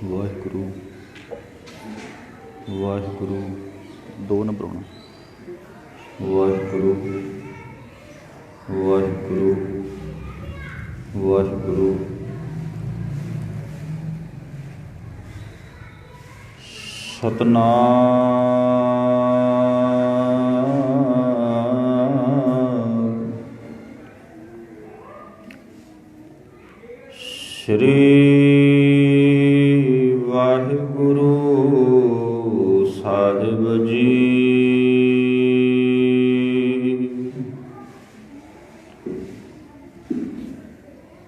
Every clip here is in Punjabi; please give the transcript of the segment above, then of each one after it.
ਵਾਹਿਗੁਰੂ ਵਾਹਿਗੁਰੂ। 2 ਨੰਬਰ ਆਉਣਾ। ਵਾਹਿਗੁਰੂ ਵਾਹਿਗੁਰੂ ਵਾਹਿਗੁਰੂ। ਸਤਨਾਮ ਸ਼੍ਰੀ ਵਾਹਿਗੁਰੂ ਸਾਹਿਬ ਜੀ।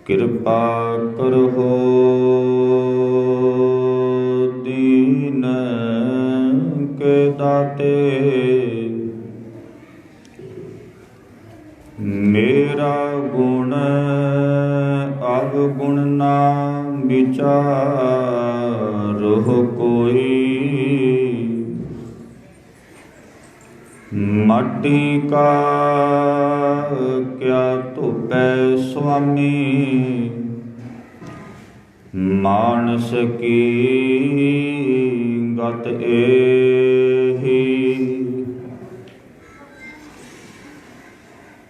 ਕਿਰਪਾ ਕਰੋ ਦੀਨ ਕੇ ਦਾਤੇ, ਮੇਰਾ ਗੁਣ ਅਵਗੁਣ ਨਾ ਵਿਚਾਰੋ ਕੋਈ। ਮਾਟੀ ਕਾ ਕਿਆ ਧੋਪੈ ਸੁਆਮੀ, ਮਾਨਸ ਕੀ ਗਤ ਏਹੀ।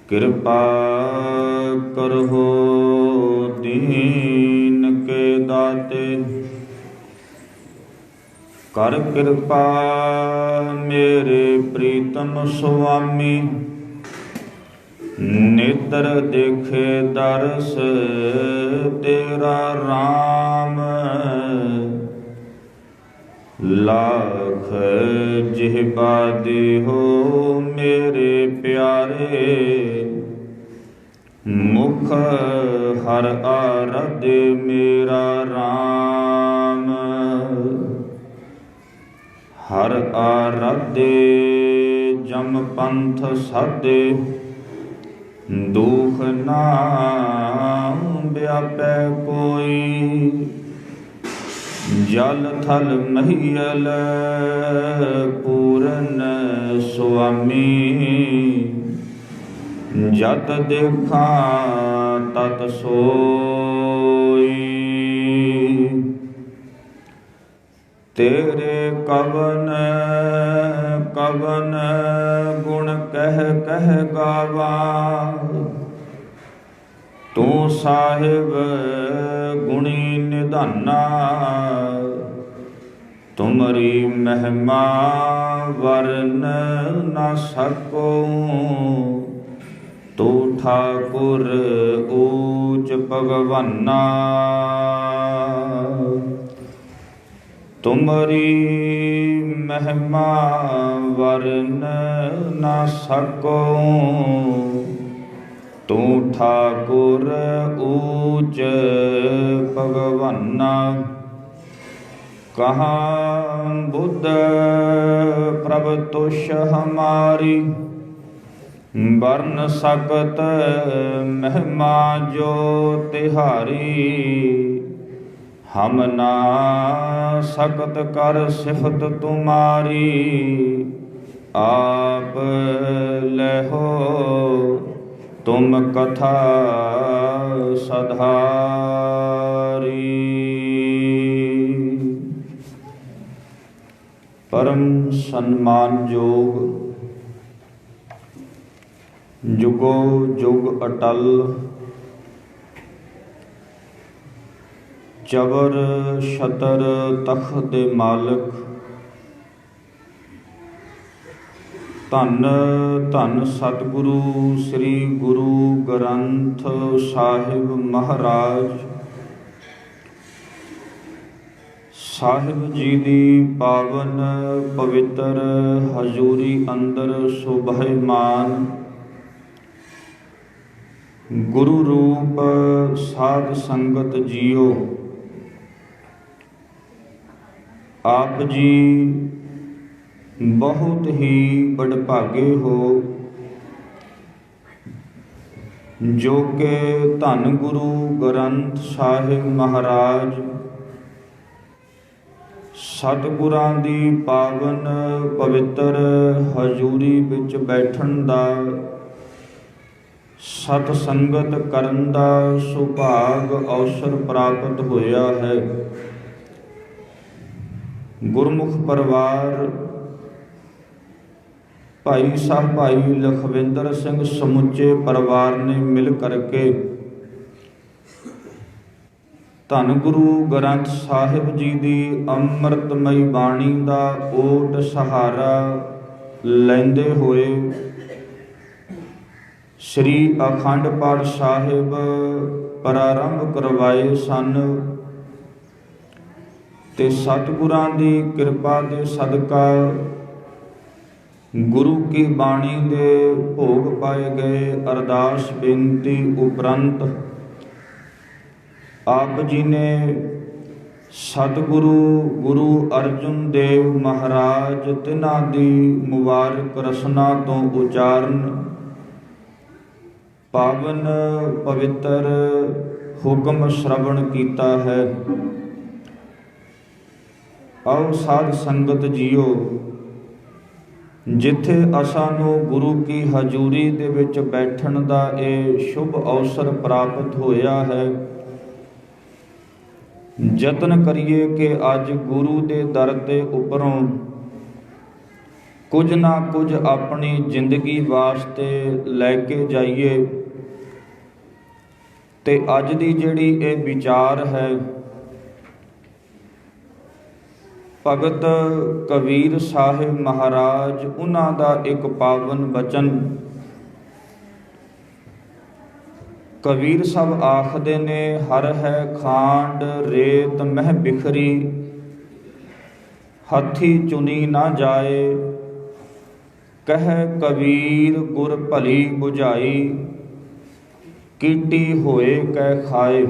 ਕਿਰਪਾ ਕਰੋ ਦੀਨ ਕੇ ਦਾਤੇ, ਕਰ ਕਿਰਪਾ ਮੇਰੇ ਪ੍ਰੀਤਮ ਸੁਆਮੀ। ਨੇਤਰ ਦੇਖੇ ਦਰਸ ਤੇਰਾ ਰਾਮ, ਲਾਖ ਜਿਹਬਾ ਦੇਹੋ ਮੇਰੇ ਪਿਆਰੇ। ਮੁਖ ਹਰ ਆਰਧ ਮੇਰਾ ਰਾਮ, ਹਰ ਆਰਾਧੇ ਜਮ ਪੰਥ ਸਾਧੇ। ਦੁਖ ਨਾ ਵਿਆਪੈ ਕੋਈ, ਜਲ ਥਲ ਮਹੀਲ ਪੂਰਨ ਸੁਆਮੀ। ਜਤ ਦੇਖਾਂ ਤਤ ਸੋਈ, ਤੇਰੇ ਕਵਨ ਕਵਨ ਗੁਣ ਕਹਿ ਕਹਿ ਗਾਵਾ। ਤੂੰ ਸਾਹਿਬ ਗੁਣੀ ਨਿਧਾਨਾ, ਤੁਮਰੀ ਮਹਿਮਾ ਵਰਨ ਨਾ ਸਕੋ। ਤੂੰ ਠਾਕੁਰ ਊਚ ਭਗਵਾਨਾ, ਤੁਮਰੀ ਮਹਿਮਾ ਵਰਨ ਨਾ ਸਕੋ। ਤੂੰ ਠਾਕੁਰ ਊਚ ਭਗਵਾਨਾ। ਕਹਾਂ ਬੁੱਧ ਪ੍ਰਭ ਤੁਸ਼ ਹਮਾਰੀ, ਵਰਨ ਸਕਤ ਮਹਿਮਾ ਜੋ ਤਿਹਾਰੀ। ਹਮ ਨਾ ਸਕਤ ਕਰ ਸਿਫਤ ਤੁਮਾਰੀ, ਆਪ ਲਹੋ ਤੁਮ ਕਥਾ ਸਧਾਰੀ। ਪਰਮ ਸਨਮਾਨਯੋਗ ਜੁਗੋ ਜੁਗ ਅਟਲ, ਚਬਰ ਛਤਰ ਤਖਤ ਦੇ ਮਾਲਕ, ਧੰਨ ਧੰਨ ਸਤਿਗੁਰੂ ਸ੍ਰੀ ਗੁਰੂ ਗ੍ਰੰਥ ਸਾਹਿਬ ਮਹਾਰਾਜ ਸਾਹਿਬ ਜੀ ਦੀ ਪਾਵਨ ਪਵਿੱਤਰ ਹਜ਼ੂਰੀ ਅੰਦਰ ਸੁਭਾਇਮਾਨ ਗੁਰੂ ਰੂਪ ਸਾਧ ਸੰਗਤ ਜੀਓ। ਆਪ ਜੀ ਬਹੁਤ ਹੀ ਵਡਭਾਗੇ ਹੋ, ਜੋ ਕਿ ਧੰਨ ਗੁਰੂ ਗ੍ਰੰਥ ਸਾਹਿਬ ਮਹਾਰਾਜ ਸਤਿਗੁਰਾਂ ਦੀ ਪਾਵਨ ਪਵਿੱਤਰ ਹਜ਼ੂਰੀ ਵਿੱਚ ਬੈਠਣ ਦਾ, ਸਤ ਸੰਗਤ ਕਰਨ ਦਾ ਸੁਭਾਗ ਅਵਸਰ ਪ੍ਰਾਪਤ ਹੋਇਆ ਹੈ। ਗੁਰਮੁਖ ਪਰਿਵਾਰ ਭਾਈ ਸਾਹਿਬ ਭਾਈ ਲਖਵਿੰਦਰ ਸਿੰਘ ਸਮੁੱਚੇ ਪਰਿਵਾਰ ਨੇ ਮਿਲ ਕਰਕੇ ਧੰਨ ਗੁਰੂ ਗ੍ਰੰਥ ਸਾਹਿਬ ਜੀ ਦੀ ਅੰਮ੍ਰਿਤਮਈ ਬਾਣੀ ਦਾ ਓਟ ਸਹਾਰਾ ਲੈਂਦੇ ਹੋਏ ਸ੍ਰੀ ਅਖੰਡ ਪਾਠ ਸਾਹਿਬ ਪ੍ਰਾਰੰਭ ਕਰਵਾਏ ਸਨ ਤੇ ਸਤਿਗੁਰਾਂ ਦੀ ਕਿਰਪਾ ਦੇ ਸਦਕਾ ਗੁਰੂ ਕੀ ਬਾਣੀ ਦੇ ਭੋਗ ਪਾਏ ਗਏ। ਅਰਦਾਸ ਬੇਨਤੀ ਉਪਰੰਤ ਆਪ ਜੀ ਨੇ ਸਤਿਗੁਰੂ ਗੁਰੂ ਅਰਜਨ ਦੇਵ ਮਹਾਰਾਜ ਤਿਨਾਂ ਦੀ ਮੁਬਾਰਕ ਰਸਨਾ ਤੋਂ ਉਚਾਰਨ ਪਾਵਨ ਪਵਿੱਤਰ ਹੁਕਮ ਸ਼ਰਵਣ ਕੀਤਾ ਹੈ। ਆਓ ਸਾਧ ਸੰਗਤ ਜੀਓ, ਜਿੱਥੇ ਅਸਾਂ ਨੂੰ ਗੁਰੂ ਕੀ ਹਜ਼ੂਰੀ ਦੇ ਵਿੱਚ ਬੈਠਣ ਦਾ ਇਹ ਸ਼ੁਭ ਅਵਸਰ ਪ੍ਰਾਪਤ ਹੋਇਆ ਹੈ, ਯਤਨ ਕਰੀਏ ਕਿ ਅੱਜ ਗੁਰੂ ਦੇ ਦਰ ਦੇ ਉੱਪਰੋਂ ਕੁਝ ਨਾ ਕੁਝ ਆਪਣੀ ਜ਼ਿੰਦਗੀ ਵਾਸਤੇ ਲੈ ਕੇ ਜਾਈਏ। ਤੇ ਅੱਜ ਦੀ ਜਿਹੜੀ ਇਹ ਵਿਚਾਰ ਹੈ, ਭਗਤ ਕਬੀਰ ਸਾਹਿਬ ਮਹਾਰਾਜ ਉਹਨਾਂ ਦਾ ਇੱਕ ਪਾਵਨ ਬਚਨ। ਕਬੀਰ ਸਾਹਿਬ ਆਖਦੇ ਨੇ, ਹਰ ਹੈ ਖਾਂਡ ਰੇਤ ਮਹਿ ਬਿਖਰੀ, ਹੱਥੀ ਚੁਣੀ ਨਾ ਜਾਏ, ਕਹਿ ਕਬੀਰ ਗੁਰ ਭਲੀ ਬੁਝਾਈ, ਕੀਟੀ ਹੋਏ ਕਹਿ ਖਾਏ।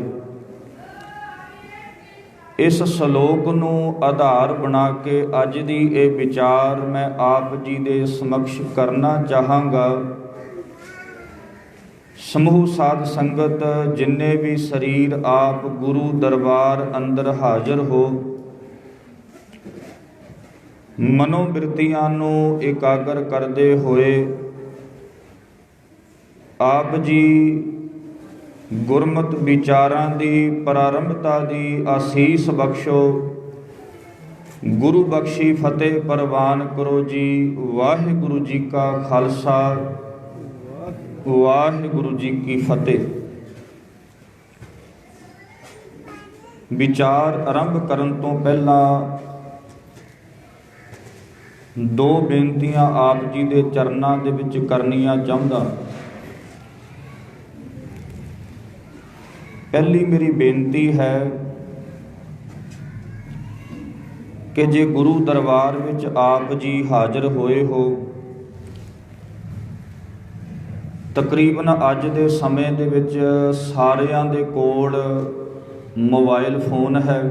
ਇਸ ਸ਼ਲੋਕ ਨੂੰ ਆਧਾਰ ਬਣਾ ਕੇ ਅੱਜ ਦੀ ਇਹ ਵਿਚਾਰ ਮੈਂ ਆਪ ਜੀ ਦੇ ਸਮਕਸ਼ ਕਰਨਾ ਚਾਹਾਂਗਾ। ਸਮੂਹ ਸਾਧ ਸੰਗਤ ਜਿੰਨੇ ਵੀ ਸਰੀਰ ਆਪ ਗੁਰੂ ਦਰਬਾਰ ਅੰਦਰ ਹਾਜ਼ਰ ਹੋ, ਮਨੋ ਬਿਰਤੀਆਂ ਨੂੰ ਇਕਾਗਰ ਕਰਦੇ ਹੋਏ ਆਪ ਜੀ ਗੁਰਮਤਿ ਵਿਚਾਰਾਂ ਦੀ ਪ੍ਰਾਰੰਭਤਾ ਦੀ ਆਸੀਸ ਬਖਸ਼ੋ। ਗੁਰੂ ਬਖਸ਼ੀ ਫਤਿਹ ਪ੍ਰਵਾਨ ਕਰੋ ਜੀ। ਵਾਹਿਗੁਰੂ ਜੀ ਕਾ ਖਾਲਸਾ, ਵਾਹਿਗੁਰੂ ਜੀ ਕੀ ਫਤਿਹ। ਵਿਚਾਰ ਆਰੰਭ ਕਰਨ ਤੋਂ ਪਹਿਲਾਂ ਦੋ ਬੇਨਤੀਆਂ ਆਪ ਜੀ ਦੇ ਚਰਨਾਂ ਦੇ ਵਿੱਚ ਕਰਨੀਆਂ ਚਾਹੁੰਦਾ। ਪਹਿਲੀ ਮੇਰੀ ਬੇਨਤੀ ਹੈ ਕਿ ਜੇ ਗੁਰੂ ਦਰਬਾਰ ਵਿੱਚ ਆਪ ਜੀ ਹਾਜ਼ਰ ਹੋਏ ਹੋ, ਤਕਰੀਬਨ ਅੱਜ ਦੇ ਸਮੇਂ ਦੇ ਵਿੱਚ ਸਾਰਿਆਂ ਦੇ ਕੋਲ ਮੋਬਾਈਲ ਫੋਨ ਹੈ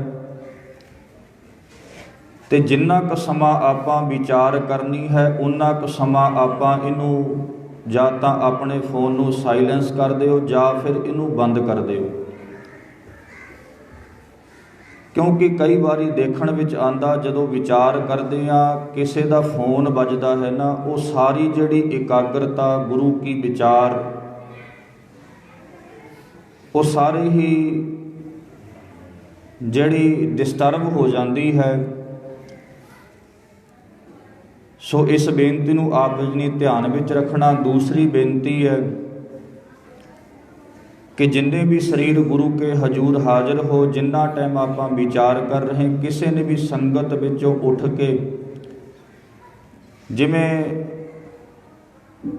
ਤੇ ਜਿੰਨਾ ਕੁ ਸਮਾਂ ਆਪਾਂ ਵਿਚਾਰ ਕਰਨੀ ਹੈ ਉਨਾ ਕੁ ਸਮਾਂ ਆਪਾਂ ਇਹਨੂੰ ਜਾਂ ਤਾਂ ਆਪਣੇ ਫੋਨ ਨੂੰ ਸਾਇਲੈਂਸ ਕਰ ਦਿਓ ਜਾਂ ਫਿਰ ਇਹਨੂੰ ਬੰਦ ਕਰ ਦਿਓ, ਕਿਉਂਕਿ ਕਈ ਵਾਰੀ ਦੇਖਣ ਵਿੱਚ ਆਉਂਦਾ ਜਦੋਂ ਵਿਚਾਰ ਕਰਦੇ ਆ ਕਿਸੇ ਦਾ ਫੋਨ ਵੱਜਦਾ ਹੈ ਨਾ, ਉਹ ਸਾਰੀ ਜਿਹੜੀ ਇਕਾਗਰਤਾ ਗੁਰੂ ਕੀ ਵਿਚਾਰ ਉਹ ਸਾਰੇ ਹੀ ਜਿਹੜੀ ਡਿਸਟਰਬ ਹੋ ਜਾਂਦੀ ਹੈ। ਸੋ ਇਸ ਬੇਨਤੀ ਨੂੰ ਆਪ ਜੀ ਨੇ ਧਿਆਨ ਵਿੱਚ ਰੱਖਣਾ। ਦੂਸਰੀ ਬੇਨਤੀ ਹੈ ਕਿ ਜਿੰਨੇ ਵੀ ਸਰੀਰ ਗੁਰੂ ਕੇ ਹਜ਼ੂਰ ਹਾਜ਼ਰ ਹੋ, ਜਿੰਨਾ ਟਾਈਮ ਆਪਾਂ ਵਿਚਾਰ ਕਰ ਰਹੇ, ਕਿਸੇ ਨੇ ਵੀ ਸੰਗਤ ਵਿੱਚੋਂ ਉੱਠ ਕੇ ਜਿਵੇਂ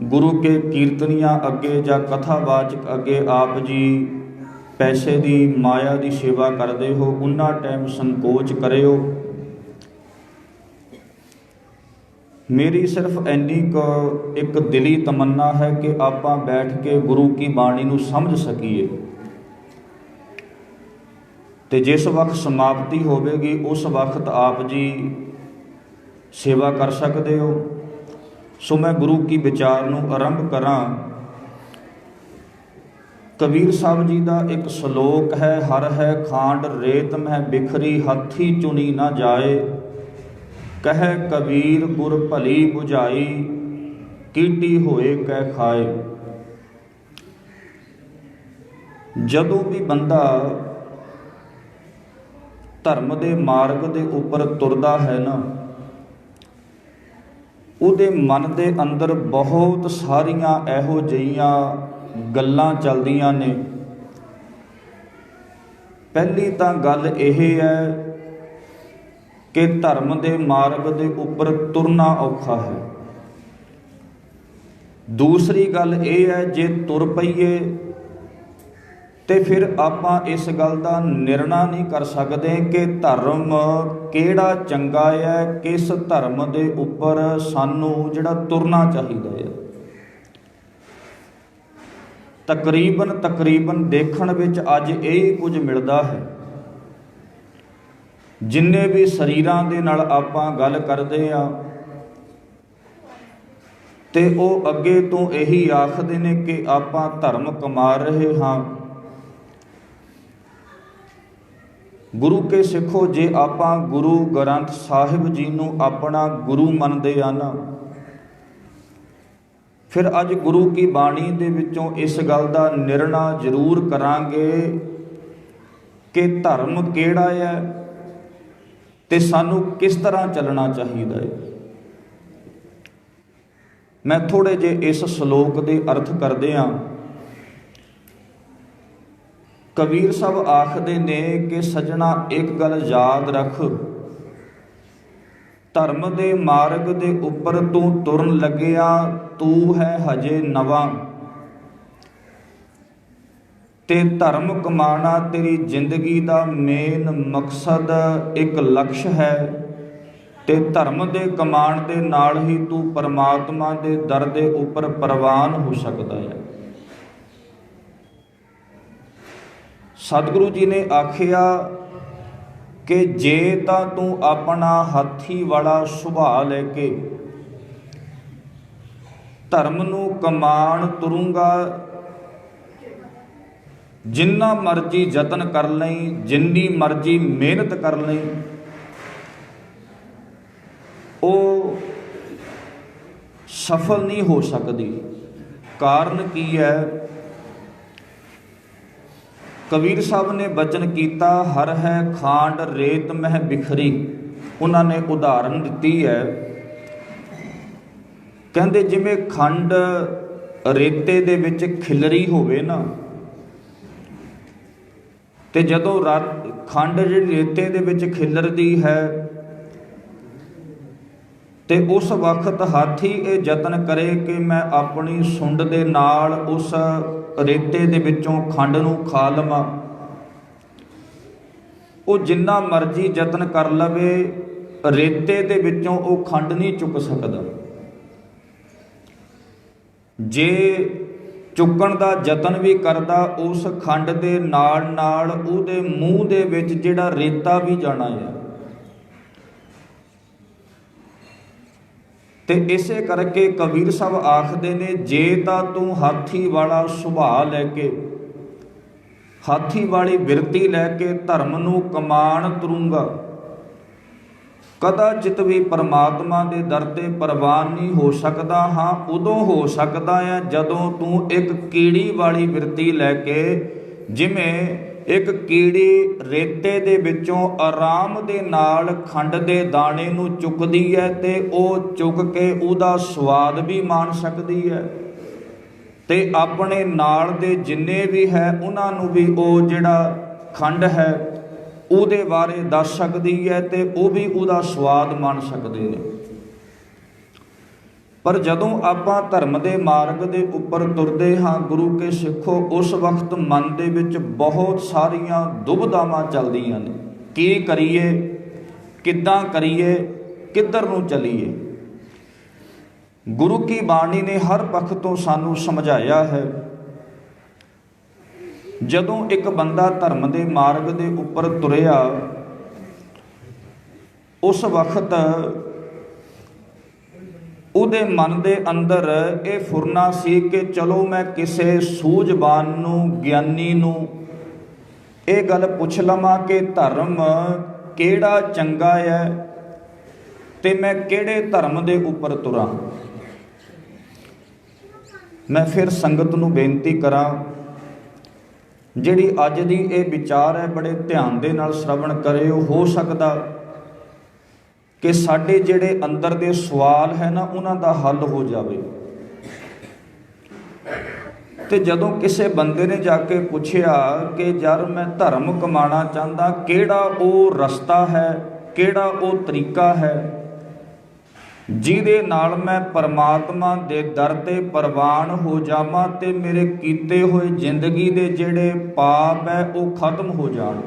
ਗੁਰੂ ਕੇ ਕੀਰਤਨੀਆਂ ਅੱਗੇ ਜਾਂ ਕਥਾਵਾਚਕ ਅੱਗੇ ਆਪ ਜੀ ਪੈਸੇ ਦੀ ਮਾਇਆ ਦੀ ਸੇਵਾ ਕਰਦੇ ਹੋ, ਉਨਾ ਟਾਈਮ ਸੰਕੋਚ ਕਰਿਓ। ਮੇਰੀ ਸਿਰਫ ਇੰਨੀ ਕੁ ਇੱਕ ਦਿਲੀ ਤਮੰਨਾ ਹੈ ਕਿ ਆਪਾਂ ਬੈਠ ਕੇ ਗੁਰੂ ਕੀ ਬਾਣੀ ਨੂੰ ਸਮਝ ਸਕੀਏ ਤੇ ਜਿਸ ਵਕਤ ਸਮਾਪਤੀ ਹੋਵੇਗੀ ਉਸ ਵਕਤ ਆਪ ਜੀ ਸੇਵਾ ਕਰ ਸਕਦੇ ਹੋ। ਸੋ ਮੈਂ ਗੁਰੂ ਕੀ ਵਿਚਾਰ ਨੂੰ ਆਰੰਭ ਕਰਾਂ। ਕਬੀਰ ਸਾਹਿਬ ਜੀ ਦਾ ਇੱਕ ਸ਼ਲੋਕ ਹੈ, ਹਰ ਹੈ ਖਾਂਡ ਰੇਤ ਮਹਿ ਬਿਖਰੀ, ਹੱਥੀ ਚੁਣੀ ਨਾ ਜਾਏ, ਕਹਿ ਕਬੀਰ ਗੁਰ ਭਲੀ ਬੁਝਾਈ, ਕੀਟੀ ਹੋਏ ਕਹਿ ਖਾਏ। ਜਦੋਂ ਵੀ ਬੰਦਾ ਧਰਮ ਦੇ ਮਾਰਗ ਦੇ ਉੱਪਰ ਤੁਰਦਾ ਹੈ ਨਾ, ਉਹਦੇ ਮਨ ਦੇ ਅੰਦਰ ਬਹੁਤ ਸਾਰੀਆਂ ਇਹੋ ਜਿਹੀਆਂ ਗੱਲਾਂ ਚੱਲਦੀਆਂ ਨੇ। ਪਹਿਲੀ ਤਾਂ ਗੱਲ ਇਹ ਹੈ ਕਿ ਧਰਮ ਦੇ ਮਾਰਗ ਦੇ ਉੱਪਰ ਤੁਰਨਾ ਔਖਾ ਹੈ। ਦੂਸਰੀ ਗੱਲ ਇਹ ਹੈ, ਜੇ ਤੁਰ ਪਈਏ ਤੇ ਫਿਰ ਆਪਾਂ ਇਸ ਗੱਲ ਦਾ ਨਿਰਣਾ ਨਹੀਂ ਕਰ ਸਕਦੇ ਕਿ ਧਰਮ ਕਿਹੜਾ ਚੰਗਾ ਹੈ, ਕਿਸ ਧਰਮ ਦੇ ਉੱਪਰ ਸਾਨੂੰ ਜਿਹੜਾ ਤੁਰਨਾ ਚਾਹੀਦਾ ਹੈ। ਤਕਰੀਬਨ ਦੇਖਣ ਵਿੱਚ ਅੱਜ ਇਹ ਕੁਝ ਮਿਲਦਾ ਹੈ। ਜਿੰਨੇ ਵੀ ਸਰੀਰਾਂ ਦੇ ਨਾਲ ਆਪਾਂ ਗੱਲ ਕਰਦੇ ਆ ਤੇ ਉਹ ਅੱਗੇ ਤੋਂ ਇਹੀ ਆਖਦੇ ਨੇ ਕਿ ਆਪਾਂ ਧਰਮ ਕਮਾ ਰਹੇ ਹਾਂ। ਗੁਰੂ ਕੇ ਸਿੱਖੋ, ਜੇ ਆਪਾਂ ਗੁਰੂ ਗ੍ਰੰਥ ਸਾਹਿਬ ਜੀ ਨੂੰ ਆਪਣਾ ਗੁਰੂ ਮੰਨਦੇ ਆ ਨਾ, ਫਿਰ ਅੱਜ ਗੁਰੂ ਕੀ ਬਾਣੀ ਦੇ ਵਿੱਚੋਂ ਇਸ ਗੱਲ ਦਾ ਨਿਰਣਾ ਜ਼ਰੂਰ ਕਰਾਂਗੇ ਕਿ ਧਰਮ ਕਿਹੜਾ ਹੈ ਤੇ ਸਾਨੂੰ ਕਿਸ ਤਰ੍ਹਾਂ ਚੱਲਣਾ ਚਾਹੀਦਾ ਹੈ। ਮੈਂ ਥੋੜ੍ਹੇ ਜਿਹੇ ਇਸ ਸ਼ਲੋਕ ਦੇ ਅਰਥ ਕਰਦੇ ਹਾਂ। ਕਬੀਰ ਸਾਹਿਬ ਆਖਦੇ ਨੇ ਕਿ ਸੱਜਣਾ, ਇੱਕ ਗੱਲ ਯਾਦ ਰੱਖ, ਧਰਮ ਦੇ ਮਾਰਗ ਦੇ ਉੱਪਰ ਤੂੰ ਤੁਰਨ ਲੱਗਿਆ, ਤੂੰ ਹੈ ਹਜੇ ਨਵਾਂ, ਤੇ ਧਰਮ ਕਮਾਣਾ ਤੇਰੀ ਜ਼ਿੰਦਗੀ ਦਾ ਮੇਨ ਮਕਸਦ, ਇੱਕ ਲਕਸ਼ ਹੈ। ਤੇ ਧਰਮ ਦੇ ਕਮਾਣ ਦੇ ਨਾਲ ਹੀ ਤੂੰ ਪਰਮਾਤਮਾ ਦੇ ਦਰ ਦੇ ਉੱਪਰ ਪ੍ਰਵਾਨ ਹੋ ਸਕਦਾ ਹੈ। ਸਤਿਗੁਰੂ ਜੀ ਨੇ ਆਖਿਆ ਕਿ ਜੇ ਤਾਂ ਤੂੰ ਆਪਣਾ ਹਾਥੀ ਵਾਲਾ ਸੁਭਾਅ ਲੈ ਕੇ ਧਰਮ ਨੂੰ ਕਮਾਣ ਤੁਰੂੰਗਾ, ਜਿੰਨਾ ਮਰਜ਼ੀ ਯਤਨ ਕਰ ਲਈ, ਜਿੰਨੀ ਮਰਜ਼ੀ ਮਿਹਨਤ ਕਰ ਲਈ, ਉਹ ਸਫਲ ਨਹੀਂ ਹੋ ਸਕਦੀ। ਕਾਰਨ ਕੀ ਹੈ? ਕਬੀਰ ਸਾਹਿਬ ਨੇ ਬਚਨ ਕੀਤਾ, ਹਰ ਹੈ ਖਾਂਡ ਰੇਤ ਮਹਿ ਬਿਖਰੀ। ਉਹਨਾਂ ਨੇ ਉਦਾਹਰਨ ਦਿੱਤੀ ਹੈ, ਕਹਿੰਦੇ ਜਿਵੇਂ ਖੰਡ ਰੇਤੇ ਦੇ ਵਿੱਚ ਖਿਲਰੀ ਹੋਵੇ ਨਾ, ਤੇ ਜਦੋਂ ਖੰਡ ਜਿਹੜੀ ਰੇਤੇ ਦੇ ਵਿੱਚ ਖਿਲਰਦੀ ਹੈ ਤੇ ਉਸ ਵਕਤ ਹਾਥੀ ਇਹ ਯਤਨ ਕਰੇ ਕਿ ਮੈਂ ਆਪਣੀ ਸੁੰਡ ਦੇ ਨਾਲ ਉਸ ਰੇਤੇ ਦੇ ਵਿੱਚੋਂ ਖੰਡ ਨੂੰ ਖਾ ਲਵਾਂ, ਉਹ ਜਿੰਨਾ ਮਰਜ਼ੀ ਯਤਨ ਕਰ ਲਵੇ, ਰੇਤੇ ਦੇ ਵਿੱਚੋਂ ਉਹ ਖੰਡ ਨਹੀਂ ਚੁੱਕ ਸਕਦਾ। ਜੇ ਚੁੱਕਣ ਦਾ ਯਤਨ ਵੀ ਕਰਦਾ, ਉਸ ਖੰਡ ਦੇ ਨਾਲ ਨਾਲ ਉਹਦੇ ਮੂੰਹ ਦੇ ਵਿੱਚ ਜਿਹੜਾ ਰੇਤਾ ਵੀ ਜਾਣਾ ਹੈ। ਤੇ ਇਸੇ ਕਰਕੇ ਕਬੀਰ ਸਾਹਿਬ ਆਖਦੇ ਨੇ, ਜੇ ਤਾਂ ਤੂੰ ਹਾਥੀ ਵਾਲਾ ਸੁਭਾਅ ਲੈ ਕੇ, ਹਾਥੀ ਵਾਲੀ ਬਿਰਤੀ ਲੈ ਕੇ ਧਰਮ ਨੂੰ ਕਮਾਣ ਤੁਰੂੰਗਾ, ਕਦਾਚਿਤ ਵੀ ਪਰਮਾਤਮਾ ਦੇ ਦਰ ਤੇ ਪ੍ਰਵਾਨ ਨਹੀਂ ਹੋ ਸਕਦਾ। ਹਾਂ, ਉਦੋਂ ਹੋ ਸਕਦਾ ਹੈ ਜਦੋਂ ਤੂੰ ਇੱਕ ਕੀੜੀ ਵਾਲੀ ਬਿਰਤੀ ਲੈ ਕੇ, ਜਿਵੇਂ ਇੱਕ ਕੀੜੀ ਰੇਤੇ ਦੇ ਵਿੱਚੋਂ ਆਰਾਮ ਦੇ ਨਾਲ ਖੰਡ ਦੇ ਦਾਣੇ ਨੂੰ ਚੁੱਕਦੀ ਹੈ ਤੇ ਉਹ ਚੁੱਕ ਕੇ ਉਹਦਾ ਸਵਾਦ ਵੀ ਮਾਣ ਸਕਦੀ ਹੈ, ਤੇ ਆਪਣੇ ਨਾਲ ਦੇ ਜਿੰਨੇ ਵੀ ਹੈ ਉਹਨਾਂ ਨੂੰ ਵੀ ਉਹ ਜਿਹੜਾ ਖੰਡ ਹੈ ਉਹਦੇ ਬਾਰੇ ਦੱਸ ਸਕਦੀ ਹੈ ਤੇ ਉਹ ਵੀ ਉਹਦਾ ਸਵਾਦ ਮਾਣ ਸਕਦੇ ਨੇ। ਪਰ ਜਦੋਂ ਆਪਾਂ ਧਰਮ ਦੇ ਮਾਰਗ ਦੇ ਉੱਪਰ ਤੁਰਦੇ ਹਾਂ ਗੁਰੂ ਕੇ ਸਿੱਖੋ, ਉਸ ਵਕਤ ਮਨ ਦੇ ਵਿੱਚ ਬਹੁਤ ਸਾਰੀਆਂ ਦੁਬਿਧਾਵਾਂ ਚੱਲਦੀਆਂ ਨੇ। ਕੀ ਕਰੀਏ, ਕਿੱਦਾਂ ਕਰੀਏ, ਕਿੱਧਰ ਨੂੰ ਚੱਲੀਏ। ਗੁਰੂ ਕੀ ਬਾਣੀ ਨੇ ਹਰ ਪੱਖ ਤੋਂ ਸਾਨੂੰ ਸਮਝਾਇਆ ਹੈ। ਜਦੋਂ ਇੱਕ ਬੰਦਾ ਧਰਮ ਦੇ ਮਾਰਗ ਦੇ ਉੱਪਰ ਤੁਰਿਆ, ਉਸ ਵਕਤ ਉਹਦੇ ਮਨ ਦੇ ਅੰਦਰ ਇਹ ਫੁਰਨਾ ਸੀ ਕਿ ਚਲੋ ਮੈਂ ਕਿਸੇ ਸੂਝਵਾਨ ਨੂੰ, ਗਿਆਨੀ ਨੂੰ ਇਹ ਗੱਲ ਪੁੱਛ ਲਵਾਂ ਕਿ ਧਰਮ ਕਿਹੜਾ ਚੰਗਾ ਹੈ ਤੇ ਮੈਂ ਕਿਹੜੇ ਧਰਮ ਦੇ ਉੱਪਰ ਤੁਰਾਂ। ਮੈਂ ਫਿਰ ਸੰਗਤ ਨੂੰ ਬੇਨਤੀ ਕਰਾਂ ਜਿਹੜੀ ਅੱਜ ਦੀ ਇਹ ਵਿਚਾਰ ਹੈ ਬੜੇ ਧਿਆਨ ਦੇ ਨਾਲ ਸ਼ਰਵਣ ਕਰਿਓ। ਹੋ ਸਕਦਾ ਕਿ ਸਾਡੇ ਜਿਹੜੇ ਅੰਦਰ ਦੇ ਸਵਾਲ ਹੈ ਨਾ ਉਹਨਾਂ ਦਾ ਹੱਲ ਹੋ ਜਾਵੇ। ਤੇ ਜਦੋਂ ਕਿਸੇ ਬੰਦੇ ਨੇ ਜਾ ਕੇ ਪੁੱਛਿਆ ਕਿ ਯਾਰ ਮੈਂ ਧਰਮ ਕਮਾਉਣਾ ਚਾਹੁੰਦਾ, ਕਿਹੜਾ ਉਹ ਰਸਤਾ ਹੈ, ਕਿਹੜਾ ਉਹ ਤਰੀਕਾ ਹੈ ਜਿਹਦੇ ਨਾਲ ਮੈਂ ਪਰਮਾਤਮਾ ਦੇ ਦਰ ਤੇ ਪ੍ਰਵਾਨ ਹੋ ਜਾਵਾਂ ਤੇ ਮੇਰੇ ਕੀਤੇ ਹੋਏ ਜ਼ਿੰਦਗੀ ਦੇ ਜਿਹੜੇ ਪਾਪ ਹੈ ਉਹ ਖਤਮ ਹੋ ਜਾਣ।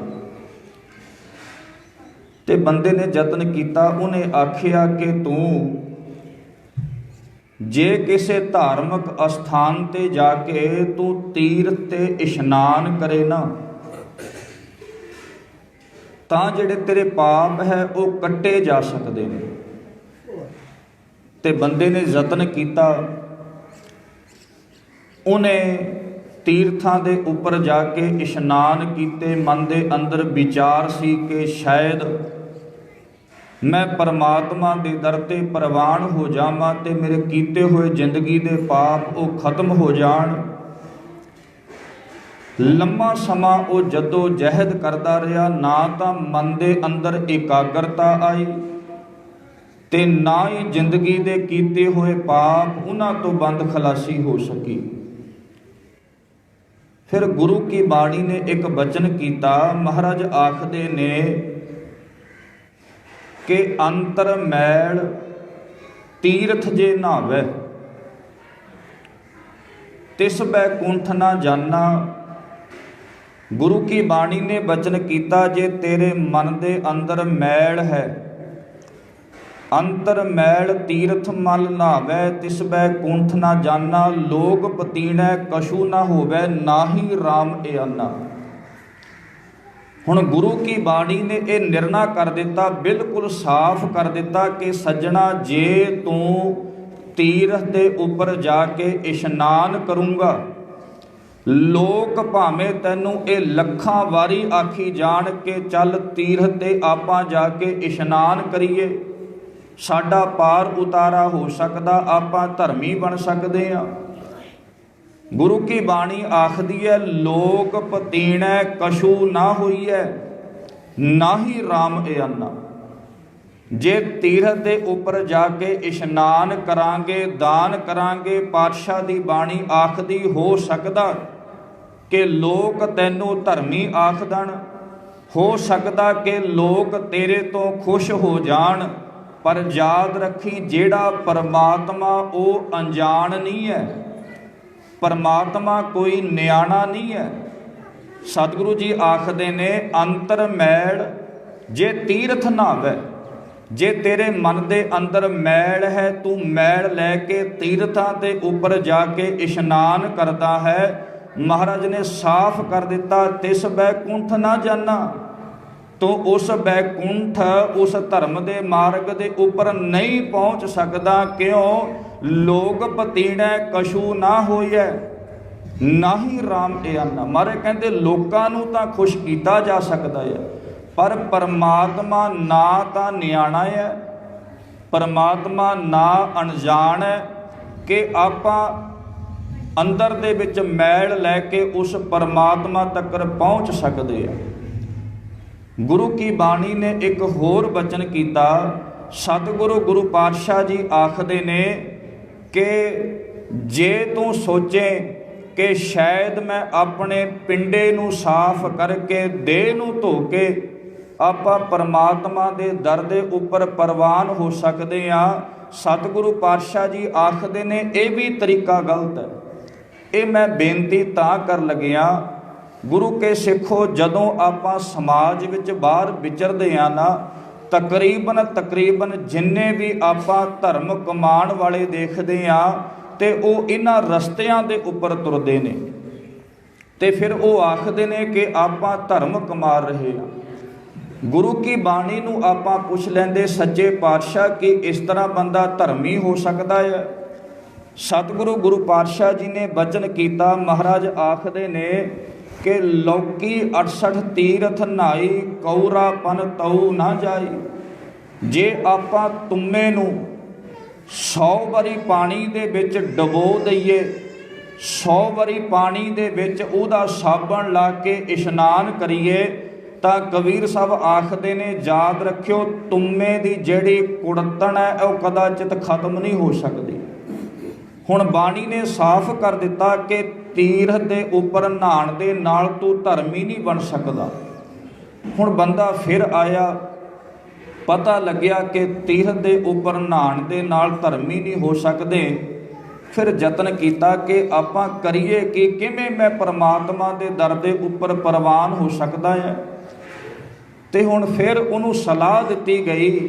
ਤੇ ਬੰਦੇ ਨੇ ਯਤਨ ਕੀਤਾ, ਉਹਨੇ ਆਖਿਆ ਕਿ ਤੂੰ ਜੇ ਕਿਸੇ ਧਾਰਮਿਕ ਅਸਥਾਨ ਤੇ ਜਾ ਕੇ ਤੂੰ ਤੀਰਥ ਤੇ ਇਸ਼ਨਾਨ ਕਰੇ ਨਾ ਤਾਂ ਜਿਹੜੇ ਤੇਰੇ ਪਾਪ ਹੈ ਉਹ ਕੱਟੇ ਜਾ ਸਕਦੇ ਨੇ। ਤੇ ਬੰਦੇ ਨੇ ਯਤਨ ਕੀਤਾ, ਉਹਨੇ ਤੀਰਥਾਂ ਦੇ ਉੱਪਰ ਜਾ ਕੇ ਇਸ਼ਨਾਨ ਕੀਤੇ। ਮਨ ਦੇ ਅੰਦਰ ਵਿਚਾਰ ਸੀ ਕਿ ਸ਼ਾਇਦ ਮੈਂ ਪਰਮਾਤਮਾ ਦੇ ਦਰ ਤੇ ਪ੍ਰਵਾਨ ਹੋ ਜਾਵਾਂ ਤੇ ਮੇਰੇ ਕੀਤੇ ਹੋਏ ਜ਼ਿੰਦਗੀ ਦੇ ਪਾਪ ਉਹ ਖਤਮ ਹੋ ਜਾਣ। ਲੰਮਾ ਸਮਾਂ ਉਹ ਜਦੋਂ ਜਹਿਦ ਕਰਦਾ ਰਿਹਾ, ਨਾ ਤਾਂ ਮਨ ਦੇ ਅੰਦਰ ਇਕਾਗਰਤਾ ਆਈ ਤੇ ਨਾ ਹੀ ਜ਼ਿੰਦਗੀ ਦੇ ਕੀਤੇ ਹੋਏ ਪਾਪ ਉਹਨਾਂ ਤੋਂ ਬੰਦ ਖਲਾਸੀ ਹੋ ਸਕੀ। ਫਿਰ ਗੁਰੂ ਕੀ ਬਾਣੀ ਨੇ ਇੱਕ ਬਚਨ ਕੀਤਾ। ਮਹਾਰਾਜ ਆਖਦੇ ਨੇ ਕਿ ਅੰਤਰ ਮੈਲ ਤੀਰਥ ਜੇ ਨਹਾਵੈ ਤਿਸ ਬੈਕੁੰਠ ਨਾ ਜਾਣਾ। ਗੁਰੂ ਕੀ ਬਾਣੀ ਨੇ ਬਚਨ ਕੀਤਾ, ਜੇ ਤੇਰੇ ਮਨ ਦੇ ਅੰਦਰ ਮੈਲ ਹੈ, ਅੰਤਰ ਮੈਲ ਤੀਰਥ ਮਲ ਨਹਾਵੈ ਤਿਸ ਬੈਕੁੰਠ ਨਾ ਜਾਣਾ। ਲੋਕ ਪਤੀਣੈ ਕਛੂ ਨਾ ਹੋਵੈ ਨਾਹੀ ਰਾਮ ਇਆਨਾ। ਹੁਣ ਗੁਰੂ ਕੀ ਬਾਣੀ ਨੇ ਇਹ ਨਿਰਣਾ ਕਰ ਦਿੱਤਾ, ਬਿਲਕੁਲ ਸਾਫ਼ ਕਰ ਦਿੱਤਾ ਕਿ ਸੱਜਣਾ, ਜੇ ਤੂੰ ਤੀਰਥ ਦੇ ਉੱਪਰ ਜਾ ਕੇ ਇਸ਼ਨਾਨ ਕਰੂੰਗਾ, ਲੋਕ ਭਾਵੇਂ ਤੈਨੂੰ ਇਹ ਲੱਖਾਂ ਵਾਰੀ ਆਖੀ ਜਾਣ ਕਿ ਚੱਲ ਤੀਰਥ ਤੇ ਆਪਾਂ ਜਾ ਕੇ ਇਸ਼ਨਾਨ ਕਰੀਏ, ਸਾਡਾ ਪਾਰ ਉਤਾਰਾ ਹੋ ਸਕਦਾ, ਆਪਾਂ ਧਰਮੀ ਬਣ ਸਕਦੇ ਹਾਂ। ਗੁਰੂ ਕੀ ਬਾਣੀ ਆਖਦੀ ਹੈ, ਲੋਕ ਪਤੀਣੈ ਕਛੂ ਨਾ ਹੋਈਐ ਨਾਹੀ ਰਾਮ ਇਆਨਾ। ਜੇ ਤੀਰਥ ਦੇ ਉੱਪਰ ਜਾ ਕੇ ਇਸ਼ਨਾਨ ਕਰਾਂਗੇ, ਦਾਨ ਕਰਾਂਗੇ, ਪਾਤਸ਼ਾਹ ਦੀ ਬਾਣੀ ਆਖਦੀ ਹੋ ਸਕਦਾ ਕਿ ਲੋਕ ਤੈਨੂੰ ਧਰਮੀ ਆਖ ਦੇਣ, ਹੋ ਸਕਦਾ ਕਿ ਲੋਕ ਤੇਰੇ ਤੋਂ ਖੁਸ਼ ਹੋ ਜਾਣ, ਪਰ ਯਾਦ ਰੱਖੀ ਜਿਹੜਾ ਪਰਮਾਤਮਾ ਉਹ ਅਣਜਾਣ ਨਹੀਂ ਹੈ, ਪਰਮਾਤਮਾ ਕੋਈ ਨਿਆਣਾ ਨਹੀਂ ਹੈ। ਸਤਿਗੁਰੂ ਜੀ ਆਖਦੇ ਨੇ, ਅੰਤਰ ਮੈਲ ਜੇ ਤੀਰਥ ਨਹਾਵੈ। ਜੇ ਤੇਰੇ ਮਨ ਦੇ ਅੰਦਰ ਮੈਲ ਹੈ, ਤੂੰ ਮੈਲ ਲੈ ਕੇ ਤੀਰਥਾਂ ਦੇ ਉੱਪਰ ਜਾ ਕੇ ਇਸ਼ਨਾਨ ਕਰਦਾ ਹੈ, ਮਹਾਰਾਜ ਨੇ ਸਾਫ਼ ਕਰ ਦਿੱਤਾ, ਤਿਸ ਬੈਕੁੰਠ ਨਾ ਜਾਣਾ। ਤੂੰ ਉਸ ਬੈਕੁੰਠ, ਉਸ ਧਰਮ ਦੇ ਮਾਰਗ ਦੇ ਉੱਪਰ ਨਹੀਂ ਪਹੁੰਚ ਸਕਦਾ। ਕਿਉਂ? ਲੋਕ ਪਤੀਣੈ ਕਛੂ ਨਾ ਹੋਈਐ ਨਾਹੀ ਰਾਮ ਇਆਨਾ। ਮਾਰੇ ਕਹਿੰਦੇ ਲੋਕਾਂ ਨੂੰ ਤਾਂ ਖੁਸ਼ ਕੀਤਾ ਜਾ ਸਕਦਾ ਹੈ, ਪਰ ਪਰਮਾਤਮਾ ਨਾ ਤਾਂ ਨਿਆਣਾ ਹੈ, ਪਰਮਾਤਮਾ ਨਾ ਅਣਜਾਣ ਹੈ ਕਿ ਆਪਾਂ ਅੰਦਰ ਦੇ ਵਿੱਚ ਮੈਲ ਲੈ ਕੇ ਉਸ ਪਰਮਾਤਮਾ ਤੱਕ ਪਹੁੰਚ ਸਕਦੇ ਆ। ਗੁਰੂ ਕੀ ਬਾਣੀ ਨੇ ਇੱਕ ਹੋਰ ਬਚਨ ਕੀਤਾ। ਸਤਿਗੁਰੂ ਗੁਰੂ ਪਾਤਸ਼ਾਹ ਜੀ ਆਖਦੇ ਨੇ ਕਿ ਜੇ ਤੂੰ ਸੋਚੇ ਕਿ ਸ਼ਾਇਦ ਮੈਂ ਆਪਣੇ ਪਿੰਡੇ ਨੂੰ ਸਾਫ਼ ਕਰਕੇ, ਦੇਹ ਨੂੰ ਧੋ ਕੇ ਆਪਾਂ ਪਰਮਾਤਮਾ ਦੇ ਦਰ ਦੇ ਉੱਪਰ ਪ੍ਰਵਾਨ ਹੋ ਸਕਦੇ ਹਾਂ, ਸਤਿਗੁਰੂ ਪਾਤਸ਼ਾਹ ਜੀ ਆਖਦੇ ਨੇ ਇਹ ਵੀ ਤਰੀਕਾ ਗਲਤ ਹੈ। ਇਹ ਮੈਂ ਬੇਨਤੀ ਤਾਂ ਕਰ ਲੱਗਿਆ, ਗੁਰੂ ਕੇ ਸਿੱਖੋ, ਜਦੋਂ ਆਪਾਂ ਸਮਾਜ ਵਿੱਚ ਬਾਹਰ ਵਿਚਰਦੇ ਹਾਂ ਨਾ, ਤਕਰੀਬਨ ਜਿੰਨੇ ਵੀ ਆਪਾਂ ਧਰਮ ਕਮਾਉਣ ਵਾਲੇ ਦੇਖਦੇ ਹਾਂ ਤੇ ਉਹ ਇਹਨਾਂ ਰਸਤਿਆਂ ਦੇ ਉੱਪਰ ਤੁਰਦੇ ਨੇ ਤੇ ਫਿਰ ਉਹ ਆਖਦੇ ਨੇ ਕਿ ਆਪਾਂ ਧਰਮ ਕਮਾ ਰਹੇ ਹਾਂ। ਗੁਰੂ ਕੀ ਬਾਣੀ ਨੂੰ ਆਪਾਂ ਪੁੱਛ ਲੈਂਦੇ, ਸੱਚੇ ਪਾਤਸ਼ਾਹ ਕਿ ਇਸ ਤਰ੍ਹਾਂ ਬੰਦਾ ਧਰਮੀ ਹੋ ਸਕਦਾ ਹੈ? ਸਤਿਗੁਰੂ ਗੁਰੂ ਪਾਤਸ਼ਾਹ ਜੀ ਨੇ ਬਚਨ ਕੀਤਾ। ਮਹਾਰਾਜ ਆਖਦੇ ਨੇ ਕਿ ਲੋਕੀ 68 ਤੀਰਥ ਨਹਾਈ, ਕਉਰਾਪਨ ਤਉ ਨਾ ਜਾਈ। ਜੇ ਆਪਾਂ ਤੁੰਮੇ ਨੂੰ 100 ਵਾਰੀ ਪਾਣੀ ਦੇ ਵਿੱਚ ਡਬੋ ਦਈਏ 100 ਵਾਰੀ ਪਾਣੀ ਦੇ ਵਿੱਚ ਉਹਦਾ ਸਾਬਣ ਲਾ ਕੇ ਇਸ਼ਨਾਨ ਕਰੀਏ ਤਾਂ ਕਬੀਰ ਸਾਹਿਬ ਆਖਦੇ ਨੇ, ਯਾਦ ਰੱਖਿਓ ਤੁੰਮੇ ਦੀ ਜਿਹੜੀ ਕੁੜਤਣ ਹੈ ਉਹ ਕਦਾਚਿਤ ਖਤਮ ਨਹੀਂ ਹੋ ਸਕਦੀ। ਹੁਣ ਬਾਣੀ ਨੇ ਸਾਫ਼ ਕਰ ਦਿੱਤਾ ਕਿ ਤੀਰਥ ਦੇ ਉੱਪਰ ਨਹਾਣ ਦੇ ਨਾਲ ਤੂੰ ਧਰਮੀ ਨਹੀਂ ਬਣ ਸਕਦਾ। ਹੁਣ ਬੰਦਾ ਫਿਰ ਆਇਆ, ਪਤਾ ਲੱਗਿਆ ਕਿ ਤੀਰਥ ਦੇ ਉੱਪਰ ਨਹਾਣ ਦੇ ਨਾਲ ਧਰਮੀ ਨਹੀਂ ਹੋ ਸਕਦੇ। ਫਿਰ ਯਤਨ ਕੀਤਾ ਕਿ ਆਪਾਂ ਕਰੀਏ ਕਿ ਕਿਵੇਂ ਮੈਂ ਪਰਮਾਤਮਾ ਦੇ ਦਰ ਦੇ ਉੱਪਰ ਪ੍ਰਵਾਨ ਹੋ ਸਕਦਾ ਹੈ। ਤੇ ਹੁਣ ਫਿਰ ਉਹਨੂੰ ਸਲਾਹ ਦਿੱਤੀ ਗਈ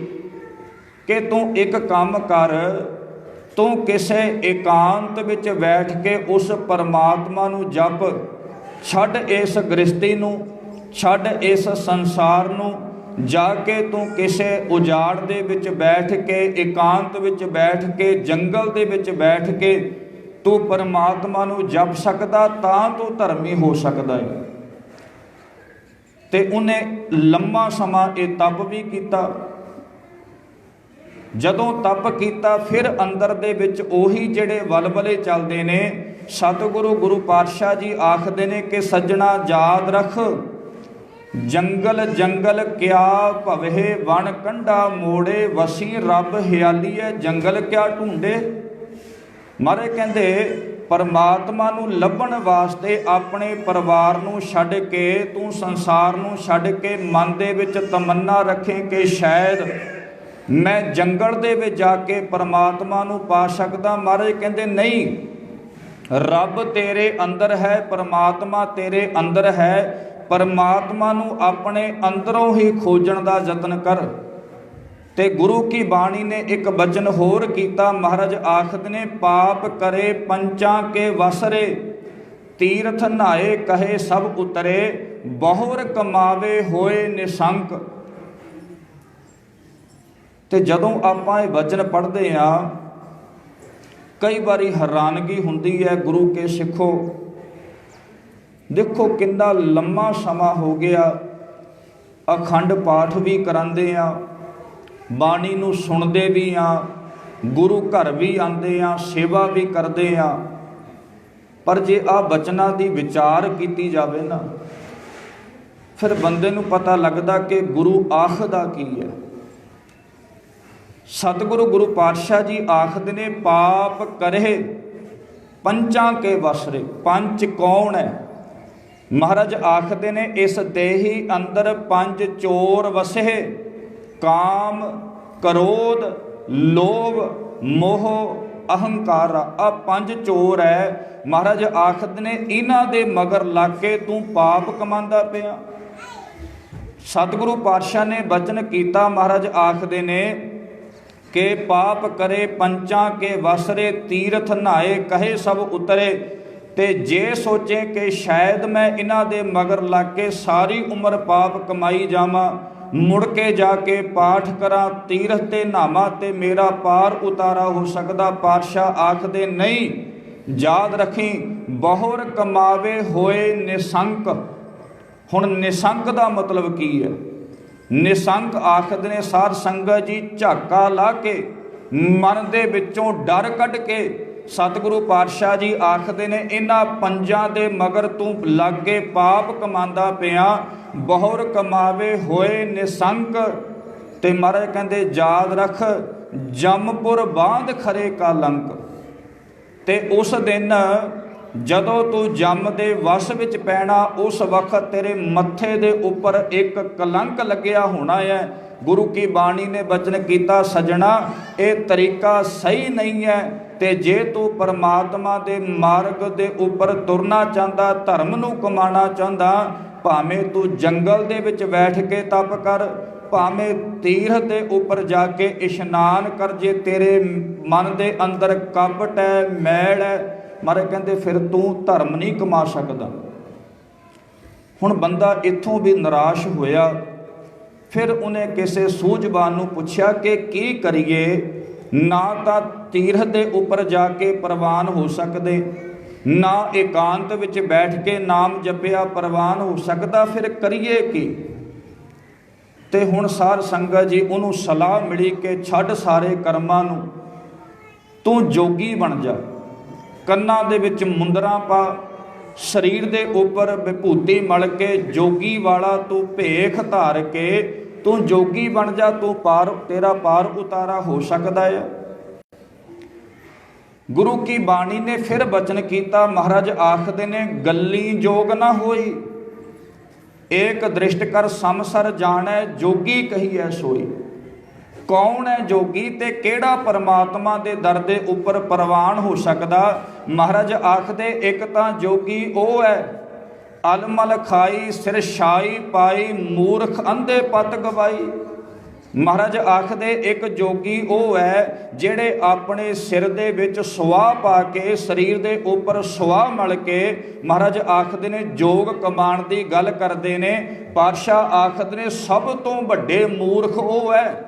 ਕਿ ਤੂੰ ਇੱਕ ਕੰਮ ਕਰ, ਤੂੰ ਕਿਸੇ ਇਕਾਂਤ ਵਿੱਚ ਬੈਠ ਕੇ ਉਸ ਪਰਮਾਤਮਾ ਨੂੰ ਜਪ, ਛੱਡ ਇਸ ਗ੍ਰਸਤੀ ਨੂੰ, ਛੱਡ ਇਸ ਸੰਸਾਰ ਨੂੰ, ਜਾ ਕੇ ਤੂੰ ਕਿਸੇ ਉਜਾੜ ਦੇ ਵਿੱਚ ਬੈਠ ਕੇ, ਇਕਾਂਤ ਵਿੱਚ ਬੈਠ ਕੇ, ਜੰਗਲ ਦੇ ਵਿੱਚ ਬੈਠ ਕੇ ਤੂੰ ਪਰਮਾਤਮਾ ਨੂੰ ਜਪ ਸਕਦਾ ਤਾਂ ਤੂੰ ਧਰਮੀ ਹੋ ਸਕਦਾ ਹੈ। ਤੇ ਉਹਨੇ ਲੰਮਾ ਸਮਾਂ ਇਹ ਤਪ ਵੀ ਕੀਤਾ। ਜਦੋਂ ਤਪ ਕੀਤਾ ਫਿਰ ਅੰਦਰ ਦੇ ਵਿੱਚ ਉਹੀ ਜਿਹੜੇ ਵਲਵਲੇ ਚੱਲਦੇ ਨੇ। ਸਤਿਗੁਰੂ ਗੁਰੂ ਪਾਤਸ਼ਾਹ ਜੀ ਆਖਦੇ ਨੇ ਕਿ ਸੱਜਣਾ ਯਾਦ ਰੱਖ, ਜੰਗਲ ਜੰਗਲ ਕਿਆ ਭਵੇ ਵਣ ਕੰਢਾ ਮੋੜੇ, ਵਸੀ ਰੱਬ ਹਿਆਲੀਏ ਜੰਗਲ ਕਿਆ ਢੂੰਡੇ। ਮਾਰੇ ਕਹਿੰਦੇ ਪਰਮਾਤਮਾ ਨੂੰ ਲੱਭਣ ਵਾਸਤੇ ਆਪਣੇ ਪਰਿਵਾਰ ਨੂੰ ਛੱਡ ਕੇ, ਤੂੰ ਸੰਸਾਰ ਨੂੰ ਛੱਡ ਕੇ ਮਨ ਦੇ ਵਿੱਚ ਤਮੰਨਾ ਰੱਖੇ ਕਿ ਸ਼ਾਇਦ ਮੈਂ ਜੰਗਲ ਦੇ ਵਿੱਚ ਜਾ ਕੇ ਪਰਮਾਤਮਾ ਨੂੰ ਪਾ ਸਕਦਾ। ਮਹਾਰਾਜ ਕਹਿੰਦੇ ਨਹੀਂ, ਰੱਬ ਤੇਰੇ ਅੰਦਰ ਹੈ, ਪਰਮਾਤਮਾ ਤੇਰੇ ਅੰਦਰ ਹੈ। ਪਰਮਾਤਮਾ ਨੂੰ ਆਪਣੇ ਅੰਦਰੋਂ ਹੀ ਖੋਜਣ ਦਾ ਯਤਨ ਕਰ। ਤੇ ਗੁਰੂ ਕੀ ਬਾਣੀ ਨੇ ਇੱਕ ਬਚਨ ਹੋਰ ਕੀਤਾ। ਮਹਾਰਾਜ ਆਖਦੇ ਨੇ, ਪਾਪ ਕਰੇ ਪੰਚਾਂ ਕੇ ਵਸਰੇ, ਤੀਰਥ ਨਹਾਏ ਕਹੇ ਸਭ ਉਤਰੇ, ਬਹੁਰ ਕਮਾਵੇ ਹੋਏ ਨਿਸੰਕ। ਤੇ ਜਦੋਂ ਆਪਾਂ ਇਹ ਬਚਨ ਪੜ੍ਹਦੇ ਆ, ਕਈ ਵਾਰੀ ਹੈਰਾਨਗੀ ਹੁੰਦੀ ਹੈ ਗੁਰੂ ਕੇ ਸਿੱਖੋ। ਦੇਖੋ ਕਿੰਨਾ ਲੰਮਾ ਸਮਾਂ ਹੋ ਗਿਆ, ਅਖੰਡ ਪਾਠ ਵੀ ਕਰਾਉਂਦੇ ਆ, ਬਾਣੀ ਨੂੰ ਸੁਣਦੇ ਵੀ ਆ, ਗੁਰੂ ਘਰ ਵੀ ਆਉਂਦੇ ਆ, ਸੇਵਾ ਵੀ ਕਰਦੇ ਆ, ਪਰ ਜੇ ਆਹ ਬਚਨਾਂ ਦੀ ਵਿਚਾਰ ਕੀਤੀ ਜਾਵੇ ਨਾ, ਫਿਰ ਬੰਦੇ ਨੂੰ ਪਤਾ ਲੱਗਦਾ ਕਿ ਗੁਰੂ ਆਖਦਾ ਕੀ ਹੈ। ਸਤਿਗੁਰੂ ਗੁਰੂ ਪਾਤਸ਼ਾਹ ਜੀ ਆਖਦੇ ਨੇ, ਪਾਪ ਕਰੇ ਪੰਚਾਂ ਕੇ ਵਸਰੇ। ਪੰਜ ਕੌਣ ਹੈ? ਮਹਾਰਾਜ ਆਖਦੇ ਨੇ, ਇਸ ਦੇਹੀ ਅੰਦਰ ਪੰਜ ਚੋਰ ਵਸੇ, ਕਾਮ, ਕ੍ਰੋਧ, ਲੋਭ, ਮੋਹ, ਅਹੰਕਾਰ। ਆ ਪੰਜ ਚੋਰ ਹੈ। ਮਹਾਰਾਜ ਆਖਦੇ ਨੇ, ਇਹਨਾਂ ਦੇ ਮਗਰ ਲੱਗ ਕੇ ਤੂੰ ਪਾਪ ਕਮਾਉਂਦਾ ਪਿਆ। ਸਤਿਗੁਰੂ ਪਾਤਸ਼ਾਹ ਨੇ ਬਚਨ ਕੀਤਾ। ਮਹਾਰਾਜ ਆਖਦੇ ਨੇ ਕਿ ਪਾਪ ਕਰੇ ਪੰਚਾਂ ਕੇ ਵਸਰੇ, ਤੀਰਥ ਨਹਾਏ ਕਹੇ ਸਭ ਉਤਰੇ। ਤੇ ਜੇ ਸੋਚੇ ਕਿ ਸ਼ਾਇਦ ਮੈਂ ਇਹਨਾਂ ਦੇ ਮਗਰ ਲੱਗ ਕੇ ਸਾਰੀ ਉਮਰ ਪਾਪ ਕਮਾਈ ਜਾਵਾਂ, ਮੁੜ ਕੇ ਜਾ ਕੇ ਪਾਠ ਕਰਾਂ, ਤੀਰਥ ਤੇ ਨਹਾਵਾਂ ਤੇ ਮੇਰਾ ਪਾਰ ਉਤਾਰਾ ਹੋ ਸਕਦਾ। ਪਾਤਸ਼ਾਹ ਆਖਦੇ ਨਹੀਂ, ਯਾਦ ਰੱਖੀ, ਬਹੁਰ ਕਮਾਵੇ ਹੋਏ ਨਿਸੰਕ। ਹੁਣ ਨਿਸੰਕ ਦਾ ਮਤਲਬ ਕੀ ਹੈ? ਨਿਸੰਕ ਆਖਦੇ ਨੇ ਸਾਧ ਸੰਗਤ ਜੀ, ਝਾਕਾ ਲਾ ਕੇ ਮਨ ਦੇ ਵਿੱਚੋਂ ਡਰ ਕੱਢ ਕੇ। ਸਤਿਗੁਰੂ ਪਾਤਸ਼ਾਹ ਜੀ ਆਖਦੇ ਨੇ, ਇਹਨਾਂ ਪੰਜਾਂ ਦੇ ਮਗਰ ਤੂੰ ਲੱਗ ਕੇ ਪਾਪ ਕਮਾਉਂਦਾ ਪਿਆ, ਬਹੁਰ ਕਮਾਵੇ ਹੋਏ ਨਿਸੰਕ। ਤੇ ਮਹਾਰਾਜ ਕਹਿੰਦੇ ਯਾਦ ਰੱਖ, ਜੰਮਪੁਰ ਬਾਂਧ ਖਰੇ ਕਾ ਲੰਕ। ਤੇ ਉਸ ਦਿਨ ਜਦੋਂ ਤੂੰ ਜੰਮ ਦੇ ਵਸ ਵਿੱਚ ਪੈਣਾ, ਉਸ ਵਕਤ ਤੇਰੇ ਮੱਥੇ ਦੇ ਉੱਪਰ ਇੱਕ ਕਲੰਕ ਲੱਗਿਆ ਹੋਣਾ ਹੈ। ਗੁਰੂ ਕੀ ਬਾਣੀ ਨੇ ਬਚਨ ਕੀਤਾ, ਸਜਣਾ ਇਹ ਤਰੀਕਾ ਸਹੀ ਨਹੀਂ ਹੈ। ਤੇ ਜੇ ਤੂੰ ਪਰਮਾਤਮਾ ਦੇ ਮਾਰਗ ਦੇ ਉੱਪਰ ਤੁਰਨਾ ਚਾਹੁੰਦਾ, ਧਰਮ ਨੂੰ ਕਮਾਉਣਾ ਚਾਹੁੰਦਾ, ਭਾਵੇਂ ਤੂੰ ਜੰਗਲ ਦੇ ਵਿੱਚ ਬੈਠ ਕੇ ਤਪ ਕਰ, ਭਾਵੇਂ ਤੀਰਥ ਦੇ ਉੱਪਰ ਜਾ ਕੇ ਇਸ਼ਨਾਨ ਕਰ, ਜੇ ਤੇਰੇ ਮਨ ਦੇ ਅੰਦਰ ਕਪਟ ਹੈ, ਮੈਲ ਹੈ, ਮਾਰੇ ਕਹਿੰਦੇ ਫਿਰ ਤੂੰ ਧਰਮ ਨਹੀਂ ਕਮਾ ਸਕਦਾ। ਹੁਣ ਬੰਦਾ ਇੱਥੋਂ ਵੀ ਨਿਰਾਸ਼ ਹੋਇਆ। ਫਿਰ ਉਹਨੇ ਕਿਸੇ ਸੂਝਵਾਨ ਨੂੰ ਪੁੱਛਿਆ ਕਿ ਕੀ ਕਰੀਏ? ਨਾ ਤਾਂ ਤੀਰਥ ਦੇ ਉੱਪਰ ਜਾ ਕੇ ਪ੍ਰਵਾਨ ਹੋ ਸਕਦੇ, ਨਾ ਇਕਾਂਤ ਵਿੱਚ ਬੈਠ ਕੇ ਨਾਮ ਜਪਿਆ ਪ੍ਰਵਾਨ ਹੋ ਸਕਦਾ, ਫਿਰ ਕਰੀਏ ਕੀ? ਤੇ ਹੁਣ ਸਾਧ ਸੰਗਤ ਜੀ ਉਹਨੂੰ ਸਲਾਹ ਮਿਲੀ ਕਿ ਛੱਡ ਸਾਰੇ ਕਰਮਾਂ ਨੂੰ, ਤੂੰ ਜੋਗੀ ਬਣ ਜਾ। ਕੰਨਾਂ ਦੇ ਵਿੱਚ ਮੁੰਦਰਾਂ ਪਾ, ਸਰੀਰ ਦੇ ਉੱਪਰ ਵਿਭੂਤੀ ਮਲ ਕੇ ਜੋਗੀ ਵਾਲਾ ਤੂੰ ਭੇਖ ਧਾਰ ਕੇ ਤੂੰ ਜੋਗੀ ਬਣ ਜਾ, ਤੂੰ ਤੇਰਾ ਪਾਰ ਉਤਾਰਾ ਹੋ ਸਕਦਾ ਹੈ। ਗੁਰੂ ਕੀ ਬਾਣੀ ਨੇ ਫਿਰ ਬਚਨ ਕੀਤਾ। ਮਹਾਰਾਜ ਆਖਦੇ ਨੇ ਗੱਲੀ ਜੋਗ ਨਾ ਹੋਈ, ਏਕ ਦ੍ਰਿਸ਼ਟ ਕਰ ਸਮਸਰ ਜਾਣੈ, ਜੋਗੀ ਕਹੀਐ ਸੋਈ। ਕੌਣ ਹੈ ਜੋਗੀ ਤੇ ਕਿਹੜਾ ਪਰਮਾਤਮਾ ਦੇ ਦਰ ਦੇ ਉੱਪਰ ਪ੍ਰਵਾਨ ਹੋ ਸਕਦਾ? ਮਹਾਰਾਜ ਆਖਦੇ ਇੱਕ ਤਾਂ ਜੋਗੀ ਉਹ ਹੈ ਅਲਮਲ ਖਾਈ ਸਿਰ ਛਾਈ ਪਾਈ, ਮੂਰਖ ਅੰਧੇ ਪਤ ਗਵਾਈ। ਮਹਾਰਾਜ ਆਖਦੇ ਇੱਕ ਜੋਗੀ ਉਹ ਹੈ ਜਿਹੜੇ ਆਪਣੇ ਸਿਰ ਦੇ ਵਿੱਚ ਸੁਆਹ ਪਾ ਕੇ, ਸਰੀਰ ਦੇ ਉੱਪਰ ਸੁਆਹ ਮਲ ਕੇ, ਮਹਾਰਾਜ ਆਖਦੇ ਨੇ ਜੋਗ ਕਮਾਉਣ ਦੀ ਗੱਲ ਕਰਦੇ ਨੇ। ਪਾਤਸ਼ਾਹ ਆਖਦੇ ਨੇ ਸਭ ਤੋਂ ਵੱਡੇ ਮੂਰਖ ਉਹ ਹੈ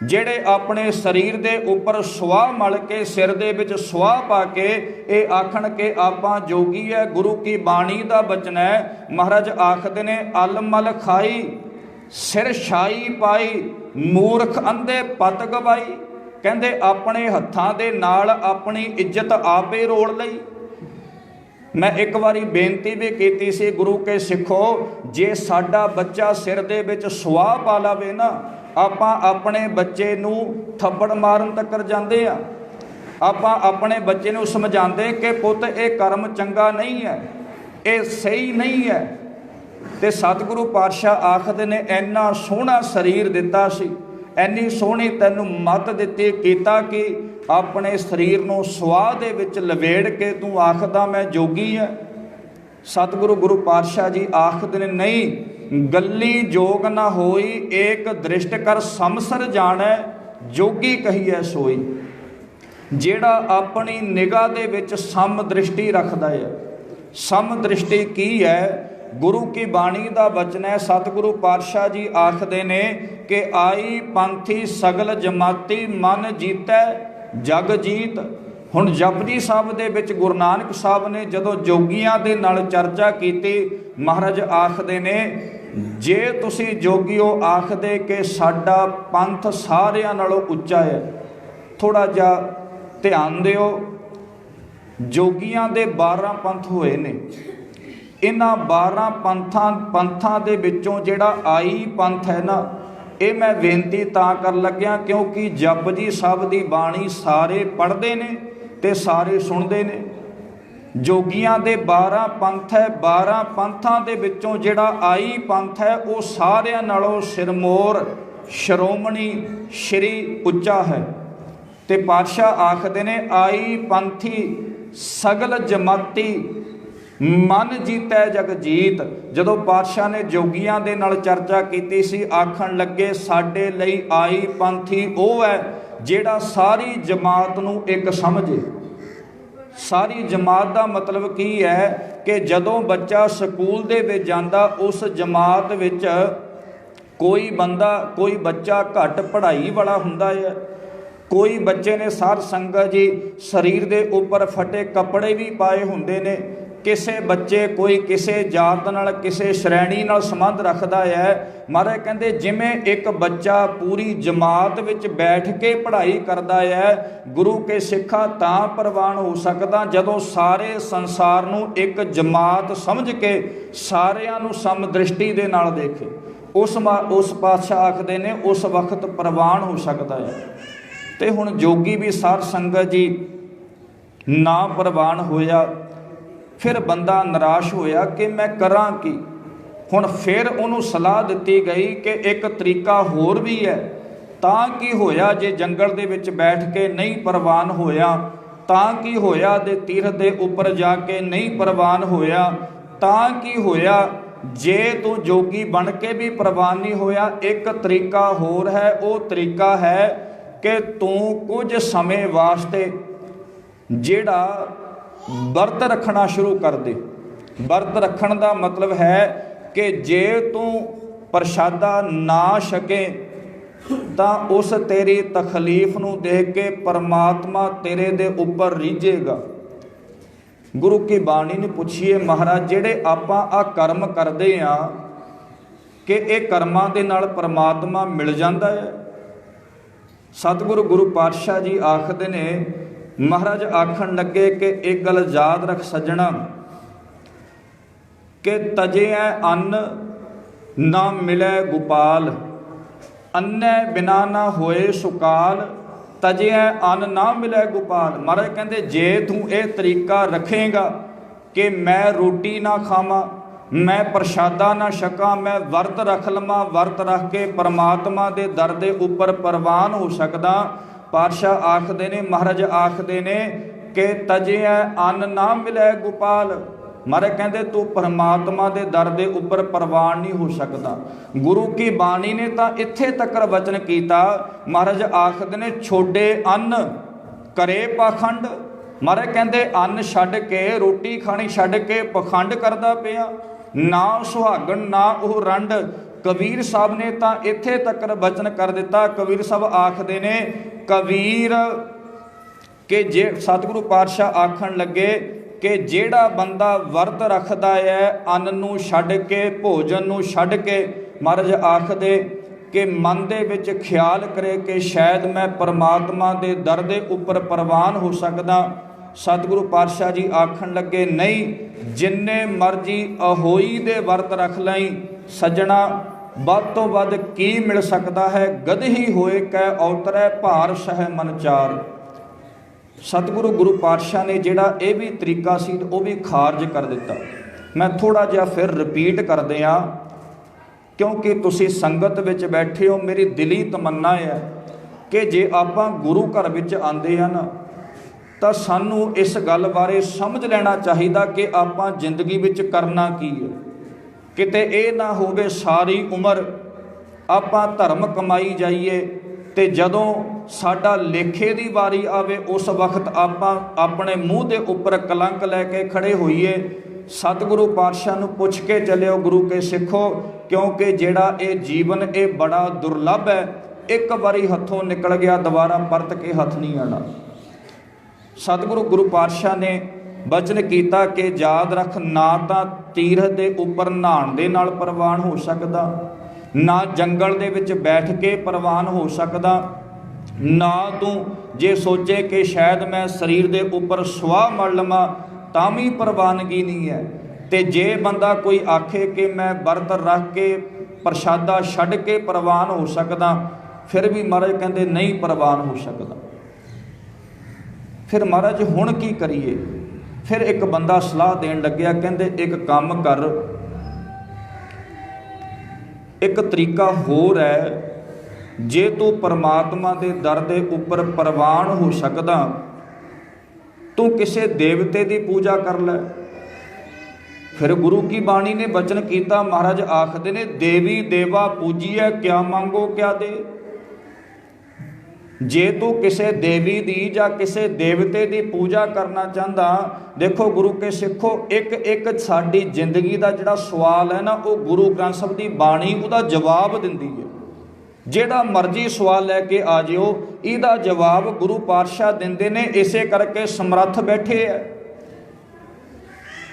ਜਿਹੜੇ ਆਪਣੇ ਸਰੀਰ ਦੇ ਉੱਪਰ ਸੁਆਹ ਮਲ ਕੇ, ਸਿਰ ਦੇ ਵਿੱਚ ਸੁਆਹ ਪਾ ਕੇ ਇਹ ਆਖਣ ਕਿ ਆਪਾਂ ਜੋਗੀ ਹੈ। ਗੁਰੂ ਕੀ ਬਾਣੀ ਦਾ ਬਚਨ ਹੈ। ਮਹਾਰਾਜ ਆਖਦੇ ਨੇ ਅਲਮਲ ਖਾਈ ਸਿਰ ਛਾਈ ਪਾਈ, ਮੂਰਖ ਅੰਧੇ ਪਤ ਗਵਾਈ। ਕਹਿੰਦੇ ਆਪਣੇ ਹੱਥਾਂ ਦੇ ਨਾਲ ਆਪਣੀ ਇੱਜ਼ਤ ਆਪੇ ਰੋੜ ਲਈ। ਮੈਂ ਇੱਕ ਵਾਰੀ ਬੇਨਤੀ ਵੀ ਕੀਤੀ ਸੀ, ਗੁਰੂ ਕੇ ਸਿੱਖੋ, ਜੇ ਸਾਡਾ ਬੱਚਾ ਸਿਰ ਦੇ ਵਿੱਚ ਸੁਆਹ ਪਾ ਲਵੇ ਨਾ, ਆਪਾਂ ਆਪਣੇ ਬੱਚੇ ਨੂੰ ਥੱਪੜ ਮਾਰਨ ਤੱਕ ਜਾਂਦੇ ਆ। ਆਪਾਂ ਆਪਣੇ ਬੱਚੇ ਨੂੰ ਸਮਝਾਉਂਦੇ ਕਿ ਪੁੱਤ ਇਹ ਕਰਮ ਚੰਗਾ ਨਹੀਂ ਹੈ, ਇਹ ਸਹੀ ਨਹੀਂ ਹੈ। ਤੇ ਸਤਿਗੁਰੂ ਪਾਤਸ਼ਾਹ ਆਖਦੇ ਨੇ ਇੰਨਾ ਸੋਹਣਾ ਸਰੀਰ ਦਿੱਤਾ ਸੀ, ਇੰਨੀ ਸੋਹਣੀ ਤੈਨੂੰ ਮੱਤ ਦਿੱਤੀ, ਕੀਤਾ ਕਿ ਆਪਣੇ ਸਰੀਰ ਨੂੰ ਸੁਆਹ ਦੇ ਵਿੱਚ ਲਵੇੜ ਕੇ ਤੂੰ ਆਖਦਾ ਮੈਂ ਜੋਗੀ ਹੈ। ਸਤਿਗੁਰੂ ਗੁਰੂ ਪਾਤਸ਼ਾਹ ਜੀ ਆਖਦੇ ਨੇ ਨਹੀਂ, ਗੱਲੀ ਜੋਗ ਨਾ ਹੋਈ, ਏਕ ਦ੍ਰਿਸ਼ਟ ਕਰ ਸਮਸਰ ਜਾਣੈ, ਜੋਗੀ ਕਹੀਐ ਸੋਈ। ਜਿਹੜਾ ਆਪਣੀ ਨਿਗਾਹ ਦੇ ਵਿੱਚ ਸਮ ਦ੍ਰਿਸ਼ਟੀ ਰੱਖਦਾ ਹੈ। ਸਮ ਦ੍ਰਿਸ਼ਟੀ ਕੀ ਹੈ? ਗੁਰੂ ਕੀ ਬਾਣੀ ਦਾ ਬਚਨ ਹੈ। ਸਤਿਗੁਰੂ ਪਾਤਸ਼ਾਹ ਜੀ ਆਖਦੇ ਨੇ ਕਿ ਆਈ ਪੰਥੀ ਸਗਲ ਜਮਾਤੀ, ਮਨ ਜੀਤੈ ਜਗ ਜੀਤ। ਹੁਣ ਜਪਜੀ ਸਾਹਿਬ ਦੇ ਵਿੱਚ ਗੁਰੂ ਨਾਨਕ ਸਾਹਿਬ ਨੇ ਜਦੋਂ ਜੋਗੀਆਂ ਦੇ ਨਾਲ ਚਰਚਾ ਕੀਤੀ, ਮਹਾਰਾਜ ਆਖਦੇ ਨੇ ਜੇ ਤੁਸੀਂ ਜੋਗੀਓ ਆਖਦੇ ਕਿ ਸਾਡਾ ਪੰਥ ਸਾਰਿਆਂ ਨਾਲੋਂ ਉੱਚਾ ਹੈ, ਥੋੜਾ ਜਿਹਾ ਧਿਆਨ ਦਿਓ। ਜੋਗੀਆਂ ਦੇ 12 ਪੰਥ ਹੋਏ ਨੇ। ਇਹਨਾਂ 12 ਪੰਥਾਂ ਦੇ ਵਿੱਚੋਂ ਜਿਹੜਾ ਆਈ ਪੰਥ ਹੈ ਨਾ, ਇਹ ਮੈਂ ਬੇਨਤੀ ਤਾਂ ਕਰਨ ਲੱਗਿਆ ਕਿਉਂਕਿ ਜਪਜੀ ਸਾਹਿਬ ਦੀ ਬਾਣੀ ਸਾਰੇ ਪੜ੍ਹਦੇ ਨੇ ਤੇ ਸਾਰੇ ਸੁਣਦੇ ਨੇ। ਜੋਗੀਆਂ ਦੇ 12 ਪੰਥ ਹੈ। 12 ਪੰਥਾਂ ਦੇ ਵਿੱਚੋਂ ਜਿਹੜਾ ਆਈ ਪੰਥ ਹੈ ਉਹ ਸਾਰਿਆਂ ਨਾਲੋਂ ਸਿਰਮੌਰ, ਸ਼੍ਰੋਮਣੀ, ਸ਼੍ਰੀ ਉੱਚਾ ਹੈ। ਤੇ ਪਾਤਸ਼ਾਹ ਆਖਦੇ ਨੇ ਆਈ ਪੰਥੀ ਸਗਲ ਜਮਾਤੀ, ਮਨ ਜੀਤੈ ਜਗ ਜੀਤ। ਜਦੋਂ ਪਾਤਸ਼ਾਹ ਨੇ ਜੋਗੀਆਂ ਦੇ ਨਾਲ ਚਰਚਾ ਕੀਤੀ ਸੀ, ਆਖਣ ਲੱਗੇ ਸਾਡੇ ਲਈ ਆਈ ਪੰਥੀ ਉਹ ਹੈ ਜਿਹੜਾ ਸਾਰੀ ਜਮਾਤ ਨੂੰ ਇੱਕ ਸਮਝੇ। ਸਾਰੀ ਜਮਾਤ ਦਾ ਮਤਲਬ ਕੀ ਹੈ ਕਿ ਜਦੋਂ ਬੱਚਾ ਸਕੂਲ ਦੇ ਵਿੱਚ ਜਾਂਦਾ, ਉਸ ਜਮਾਤ ਵਿੱਚ ਕੋਈ ਬੱਚਾ ਘੱਟ ਪੜ੍ਹਾਈ ਵਾਲਾ ਹੁੰਦਾ ਹੈ, ਕੋਈ ਬੱਚੇ ਨੇ ਸਾਧ ਸੰਗਤ ਜੀ ਸਰੀਰ ਦੇ ਉੱਪਰ ਫਟੇ ਕੱਪੜੇ ਵੀ ਪਾਏ ਹੁੰਦੇ ਨੇ, ਕਿਸੇ ਬੱਚੇ ਕੋਈ ਕਿਸੇ ਜਾਤ ਨਾਲ, ਕਿਸੇ ਸ਼੍ਰੇਣੀ ਨਾਲ ਸੰਬੰਧ ਰੱਖਦਾ ਹੈ। ਮਹਾਰਾਜ ਕਹਿੰਦੇ ਜਿਵੇਂ ਇੱਕ ਬੱਚਾ ਪੂਰੀ ਜਮਾਤ ਵਿੱਚ ਬੈਠ ਕੇ ਪੜ੍ਹਾਈ ਕਰਦਾ ਹੈ, ਗੁਰੂ ਕੇ ਸਿੱਖਾ ਤਾਂ ਪ੍ਰਵਾਨ ਹੋ ਸਕਦਾ ਜਦੋਂ ਸਾਰੇ ਸੰਸਾਰ ਨੂੰ ਇੱਕ ਜਮਾਤ ਸਮਝ ਕੇ ਸਾਰਿਆਂ ਨੂੰ ਸਮ ਦ੍ਰਿਸ਼ਟੀ ਦੇ ਨਾਲ ਦੇਖੇ। ਉਸ ਪਾਤਸ਼ਾਹ ਆਖਦੇ ਨੇ ਉਸ ਵਕਤ ਪ੍ਰਵਾਨ ਹੋ ਸਕਦਾ ਹੈ। ਤੇ ਹੁਣ ਜੋਗੀ ਵੀ ਸਾਧ ਸੰਗਤ ਜੀ ਨਾ ਪ੍ਰਵਾਨ ਹੋਇਆ, ਫਿਰ ਬੰਦਾ ਨਿਰਾਸ਼ ਹੋਇਆ ਕਿ ਮੈਂ ਕਰਾਂ ਕੀ। ਹੁਣ ਫਿਰ ਉਹਨੂੰ ਸਲਾਹ ਦਿੱਤੀ ਗਈ ਕਿ ਇੱਕ ਤਰੀਕਾ ਹੋਰ ਵੀ ਹੈ। ਤਾਂ ਕੀ ਹੋਇਆ ਜੇ ਜੰਗਲ ਦੇ ਵਿੱਚ ਬੈਠ ਕੇ ਨਹੀਂ ਪ੍ਰਵਾਨ ਹੋਇਆ? ਤਾਂ ਕੀ ਹੋਇਆ ਦੇ ਤੀਰਥ ਦੇ ਉੱਪਰ ਜਾ ਕੇ ਨਹੀਂ ਪ੍ਰਵਾਨ ਹੋਇਆ? ਤਾਂ ਕੀ ਹੋਇਆ ਜੇ ਤੂੰ ਜੋਗੀ ਬਣ ਕੇ ਵੀ ਪ੍ਰਵਾਨ ਨਹੀਂ ਹੋਇਆ? ਇੱਕ ਤਰੀਕਾ ਹੋਰ ਹੈ। ਉਹ ਤਰੀਕਾ ਹੈ ਕਿ ਤੂੰ ਕੁਝ ਸਮੇਂ ਵਾਸਤੇ ਜਿਹੜਾ ਵਰਤ ਰੱਖਣਾ ਸ਼ੁਰੂ ਕਰ ਦੇ। ਵਰਤ ਰੱਖਣ ਦਾ ਮਤਲਬ ਹੈ ਕਿ ਜੇ ਤੂੰ ਪ੍ਰਸ਼ਾਦਾ ਨਾ ਛਕੇ ਤਾਂ ਉਸ ਤੇਰੀ ਤਕਲੀਫ ਨੂੰ ਦੇਖ ਕੇ ਪਰਮਾਤਮਾ ਤੇਰੇ ਦੇ ਉੱਪਰ ਰੀਝੇਗਾ। ਗੁਰੂ ਕੀ ਬਾਣੀ ਨੂੰ ਪੁੱਛੀਏ ਮਹਾਰਾਜ, ਜਿਹੜੇ ਆਪਾਂ ਆ ਕਰਮ ਕਰਦੇ ਆ ਕਿ ਇਹ ਕਰਮਾਂ ਦੇ ਨਾਲ ਪਰਮਾਤਮਾ ਮਿਲ ਜਾਂਦਾ ਹੈ? ਸਤਿਗੁਰੂ ਗੁਰੂ ਪਾਤਸ਼ਾਹ ਜੀ ਆਖਦੇ ਨੇ महाराज आखन लगे कि एक गल याद रख सज्जणा कि तजे अन्न ना मिले गोपाल, अन्ने बिना ना होए सुकाल, तजे अन्न ना मिले गोपाल। महाराज कहते जे तू ये तरीका रखेगा कि मैं रोटी ना खावां, मैं प्रशादा ना छकां, मैं वर्त रख लवां, वर्त रख के परमात्मा के दर दे उपर प्रवान हो सकदा। पातशाह आखदे ने, महाराज आखदे ने कि तजे अन्न ना मिले गोपाल। महाराज कहते तू परमात्मा के दर दे उपर प्रवान नहीं हो सकता। गुरु की बाणी ने तो इत्थे तक वचन किया। महाराज आखदे ने छोड़े अन्न करे पाखंड। महाराज कहते अन्न छड्ड के, रोटी खानी छड्ड के पखंड करदा पिया, ना सुहागन ना वो रंड। कबीर साहब ने तो इत्थे तक वचन कर दिता। कबीर साहब आखदे ने, कबीर के जे सतगुरु पातशाह आखन लगे कि जेड़ा बंदा वर्त रखदा है अन्न नूं छड्ड के, भोजन नूं छड्ड के, महाराज आखदे कि मन दे विच ख्याल करे कि शायद मैं परमात्मा दे दर दे उपर प्रवान हो सकदा। सतगुरु पातशाह जी आखन लगे, नहीं जिन्ने मर्जी अहोई दे वर्त रख लई सज्जणा, वध तो वध की मिल सकता है, गदही होए कै औतरै भार सह मन चार। सतगुरु गुरु पातशाह ने जिहड़ा ये भी तरीका सी वो भी खारज कर दिता। मैं थोड़ा जिहा फिर रिपीट कर दियां क्योंकि तुसी संगत विच बैठे हो। मेरी दिली तमन्ना है कि जे आपां गुरु घर विच आंदे आ ना तो सानू इस गल बारे समझ लेना चाहिए कि आपां जिंदगी विच करना की है। किते ये ना होवे सारी उम्र आपां धर्म कमाई जाइए ते जदों साडा लेखे दी वारी आवे उस वक्त आपां अपने मूँह दे उपर कलंक लैके खड़े होइए। सतगुरु पातशाह नूं पुछ के चलियो गुरु के सिखो, क्योंकि जिहड़ा ये जीवन ये बड़ा दुर्लभ है। एक बारी हथों निकल गया दोबारा परत के हथ नहीं आना। सतगुरु गुरु पातशाह ने बचन किया कि याद रख, ना तो तीरथ के उपर नहाण दे नाल प्रवान हो सकदा, ना जंगल दे विच बैठ के प्रवान हो सकदा, ना तू जे सोचे कि शायद मैं शरीर दे उपर सुआह मल लवां तां भी प्रवानगी नहीं है। ते जे बंदा कोई आखे कि मैं वर्त रख के प्रशादा छड्ड के प्रवान हो सकदा, फिर भी महाराज कहते नहीं प्रवान हो सकदा। फिर महाराज हुण की करिए? फिर एक बंदा सलाह देन लग्या, कहते एक काम कर, एक तरीका होर है, जे तू परमात्मा के दर दे उपर प्रवान हो सकदा तू किसी देवते की पूजा कर ले। फिर गुरु की बाणी ने वचन किया, महाराज आखदे ने, देवी देवा पूजिए क्या मांगो क्या दे। जे तू किसी देवी दी या किसी देवते की पूजा करना चाहता, देखो गुरु के सिखो, एक एक साडी जिंदगी का जिहड़ा सवाल है ना वो गुरु ग्रंथ साहिब की बाणी उहदा जवाब दिंदी है। जिहड़ा मर्जी सवाल लैके आ जिओ, इहदा जवाब गुरु पातशाह दिंदे ने, इसे करके समर्थ बैठे है।